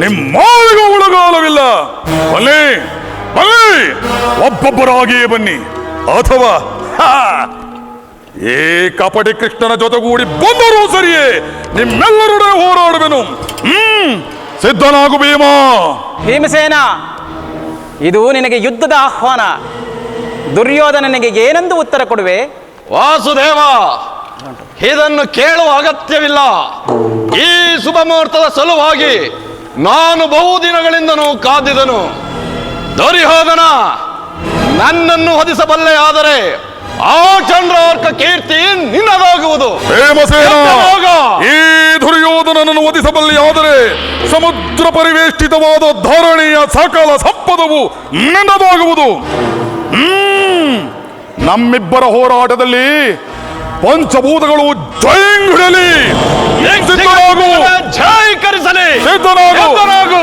ನಿಮ್ಮರಿಗೂ ಉಳಗಾಲವಿಲ್ಲ. ಬನ್ನಿ ಬನ್ನಿ, ಒಬ್ಬೊಬ್ಬರಾಗಿಯೇ ಬನ್ನಿ. ಅಥವಾ ಈ ಕಪಟಿ ಕೃಷ್ಣನ ಜೊತೆಗೂಡಿ ಬಂದರೂ ಸರಿಯೇ ನಿಮ್ಮೆಲ್ಲರೊಡನೆ ಹೋರಾಡುವೆನು. ಸಿದ್ಧನಾಗು ಭೀಮ. ಭೀಮಸೇನ, ಇದು ನಿನಗೆ ಯುದ್ಧದ ಆಹ್ವಾನ. ದುರ್ಯೋಧನನಿಗೆ ಏನೆಂದು ಉತ್ತರ ಕೊಡುವೆ? ವಾಸುದೇವ, ಇದನ್ನು ಕೇಳುವ ಅಗತ್ಯವಿಲ್ಲ. ಈ ಶುಭ ಮುಹೂರ್ತದ ಸಲುವಾಗಿ ನಾನು ಬಹುದಿನಗಳಿಂದನೂ ಕಾದಿದನು. ದುರ್ಯೋಧನ, ನನ್ನನ್ನು ವಧಿಸಬಲ್ಲೆ ಆದರೆ ಆ ಚಂದ್ರಾರ್ಕ ಕೀರ್ತಿ ನಿನ್ನದಾಗುವುದು. ಈ ದುರ್ಯೋಧನನನ್ನು ವಧಿಸಬಲ್ಲೆಯಾದರೆ ಸಮುದ್ರ ಪರಿವೇಷ್ಟಿತವಾದ ಧರಣಿಯ ಸಕಲ ಸಂಪದವು ನಿನ್ನದಾಗುವುದು. ನಮ್ಮಿಬ್ಬರ ಹೋರಾಟದಲ್ಲಿ ಪಂಚಭೂತಗಳು ಜೈಂಗಿಡಲಿ. ಜೈ ಕರಿಸಲಿ. ಸಿದ್ಧನಾಗು.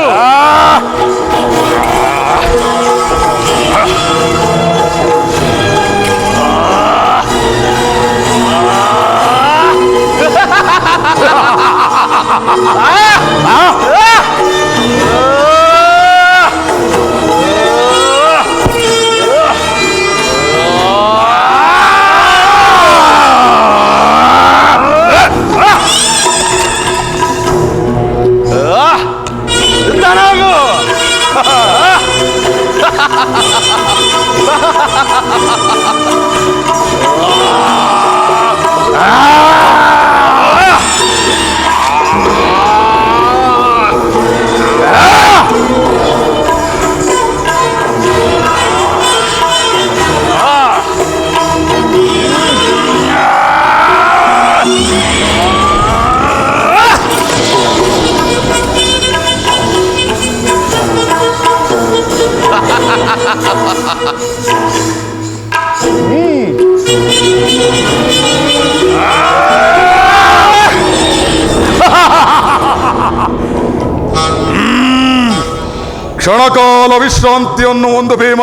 ಕ್ಷಣಕಾಲ ವಿಶ್ರಾಂತಿಯನ್ನು ಒಂದು ಭೀಮ.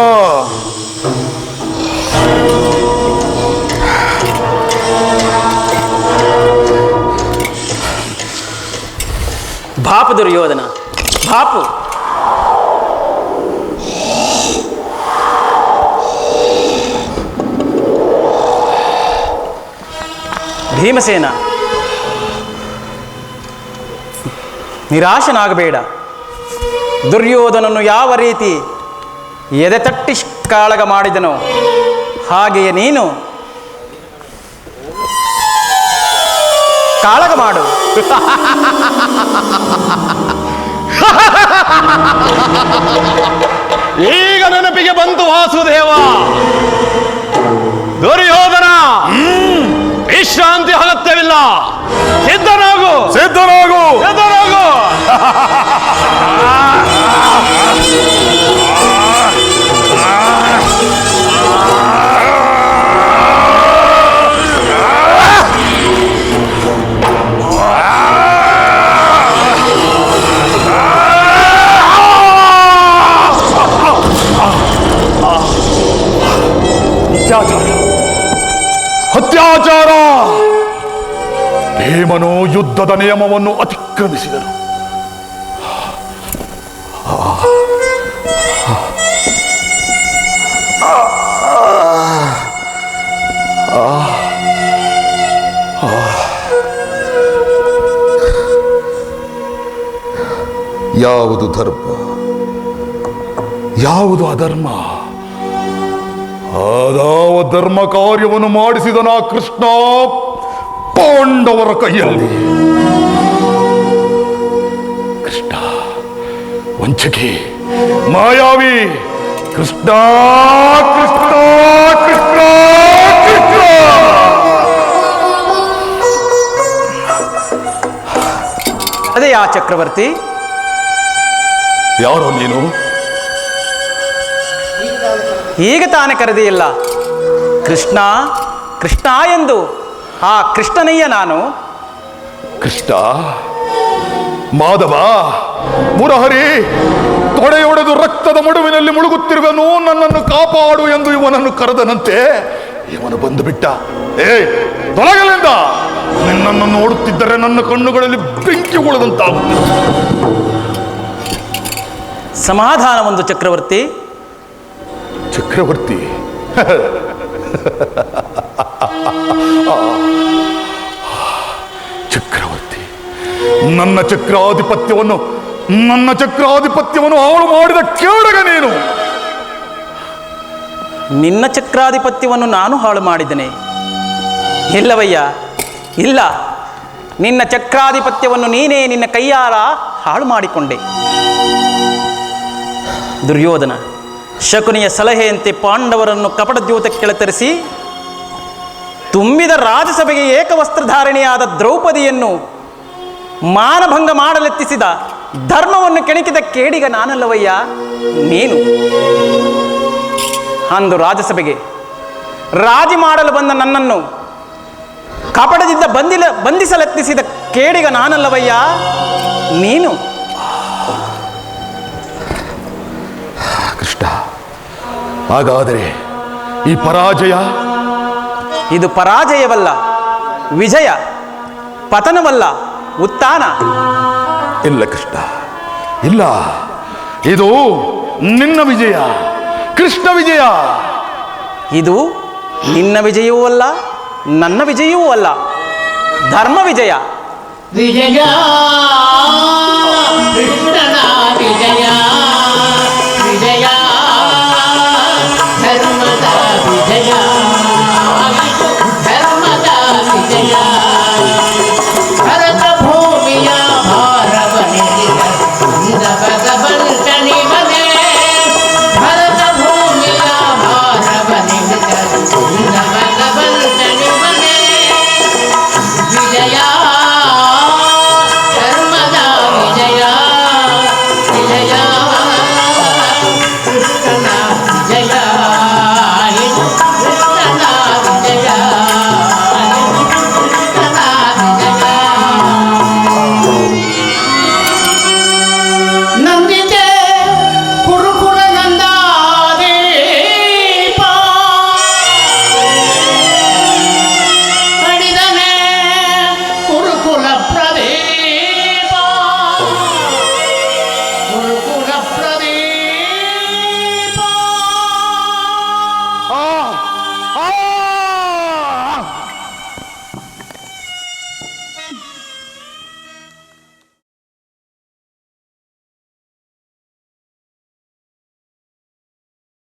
ಬಾಪು ದುರ್ಯೋಧನ, ಬಾಪು. ಭೀಮಸೇನ, ನಿರಾಶನಾಗಬೇಡ. ದುರ್ಯೋಧನನು ಯಾವ ರೀತಿ ಎದೆ ತಟ್ಟಿ ಕಾಳಗ ಮಾಡಿದನೋ ಹಾಗೆಯೇ ನೀನು ಕಾಳಗ ಮಾಡು. ಈಗ ನೆನಪಿಗೆ ಬಂತು ವಾಸುದೇವ. ದುರ್ಯೋಧನ, ವಿಶ್ರಾಂತಿ ಅಗತ್ಯವಿಲ್ಲ. ಸಿದ್ಧನಾಗು. ಸಿದ್ಧನಾಗು. ಸಿದ್ಧನಾಗು. ಯುದ್ಧದ ನಿಯಮವನ್ನು ಅತಿಕ್ರಮಿಸಿದರು. ಯಾವುದು ಧರ್ಮ, ಯಾವುದು ಅಧರ್ಮ? ಅದಾವ ಧರ್ಮ ಕಾರ್ಯವನ್ನು ಮಾಡಿಸಿದನ ಕೃಷ್ಣ ಪಾಂಡವರ ಕೈಯಲ್ಲಿ. ಕೃಷ್ಣ ವಂಚಕಿ, ಮಾಯಾವಿ, ಕೃಷ್ಣ ಕೃಷ್ಣ ಕೃಷ್ಣ ಕೃಷ್ಣ. ಅದೇ ಯಾ ಚಕ್ರವರ್ತಿ? ಯಾರೋ ನೀನು? ಈಗ ತಾನೇ ಕರೆದಿಲ್ಲ. ಕೃಷ್ಣ ಕೃಷ್ಣ ಎಂದು ಆ ಕೃಷ್ಣನಯ್ಯ ನಾನು. ಕೃಷ್ಣ, ಮಾಧವ, ಮುರಹರಿ, ತೊಡೆಯೊಡೆದು ರಕ್ತದ ಮಡುವಿನಲ್ಲಿ ಮುಳುಗುತ್ತಿರುವನು, ನನ್ನನ್ನು ಕಾಪಾಡು ಎಂದು ಇವನನ್ನು ಕರೆದನಂತೆ. ಇವನು ಬಂದು ಬಿಟ್ಟ. ತೊಲಗಲಿಂದ. ನಿನ್ನನ್ನು ನೋಡುತ್ತಿದ್ದರೆ ನನ್ನ ಕಣ್ಣುಗಳಲ್ಲಿ ಬೆಂಕಿ ಉಳಿದಂತಾಗುತ್ತದೆ. ಸಮಾಧಾನ ಒಂದು ಚಕ್ರವರ್ತಿ. ಚಕ್ರವರ್ತಿ, ಚಕ್ರವರ್ತಿ, ನನ್ನ ಚಕ್ರಾಧಿಪತ್ಯವನ್ನು ಹಾಳು ಮಾಡಿದ ಕೇಡಗ ನೀನು. ನಿನ್ನ ಚಕ್ರಾಧಿಪತ್ಯವನ್ನು ನಾನು ಹಾಳು ಮಾಡಿದ್ದೇನೆ? ಇಲ್ಲವಯ್ಯ, ಇಲ್ಲ. ನಿನ್ನ ಚಕ್ರಾಧಿಪತ್ಯವನ್ನು ನೀನೇ ನಿನ್ನ ಕೈಯಾರ ಹಾಳು ಮಾಡಿಕೊಂಡೆ. ದುರ್ಯೋಧನ ಶಕುನಿಯ ಸಲಹೆಯಂತೆ ಪಾಂಡವರನ್ನು ಕಪಟದ್ಯೂತಕ್ಕೆ ಕೆಳತರಿಸಿ ತುಂಬಿದ ರಾಜಸಭೆಗೆ ಏಕವಸ್ತ್ರಧಾರಣೆಯಾದ ದ್ರೌಪದಿಯನ್ನು ಮಾನಭಂಗ ಮಾಡಲೆತ್ತಿಸಿದ, ಧರ್ಮವನ್ನು ಕೆಣಕಿದ ಕೇಡಿಗ ನಾನಲ್ಲವಯ್ಯ, ನೀನು. ಅಂದು ರಾಜಸಭೆಗೆ ರಾಜಿ ಮಾಡಲು ಬಂದ ನನ್ನನ್ನು ಕಪಟದಿಂದ ಬಂಧಿಸಲೆತ್ತಿಸಿದ ಕೇಡಿಗ ನಾನಲ್ಲವಯ್ಯ, ನೀನು. ಕೃಷ್ಣ, ಹಾಗಾದರೆ ಈ ಪರಾಜಯ? ಇದು ಪರಾಜಯವಲ್ಲ, ವಿಜಯ. ಪತನವಲ್ಲ, ಉತ್ಥಾನ. ಇಲ್ಲ ಕೃಷ್ಣ, ಇಲ್ಲ. ಇದು ನಿನ್ನ ವಿಜಯ, ಕೃಷ್ಣ ವಿಜಯ. ಇದು ನಿನ್ನ ವಿಜಯವೂ ಅಲ್ಲ, ನನ್ನ ವಿಜಯವೂ ಅಲ್ಲ, ಧರ್ಮ ವಿಜಯ. ವಿಜಯ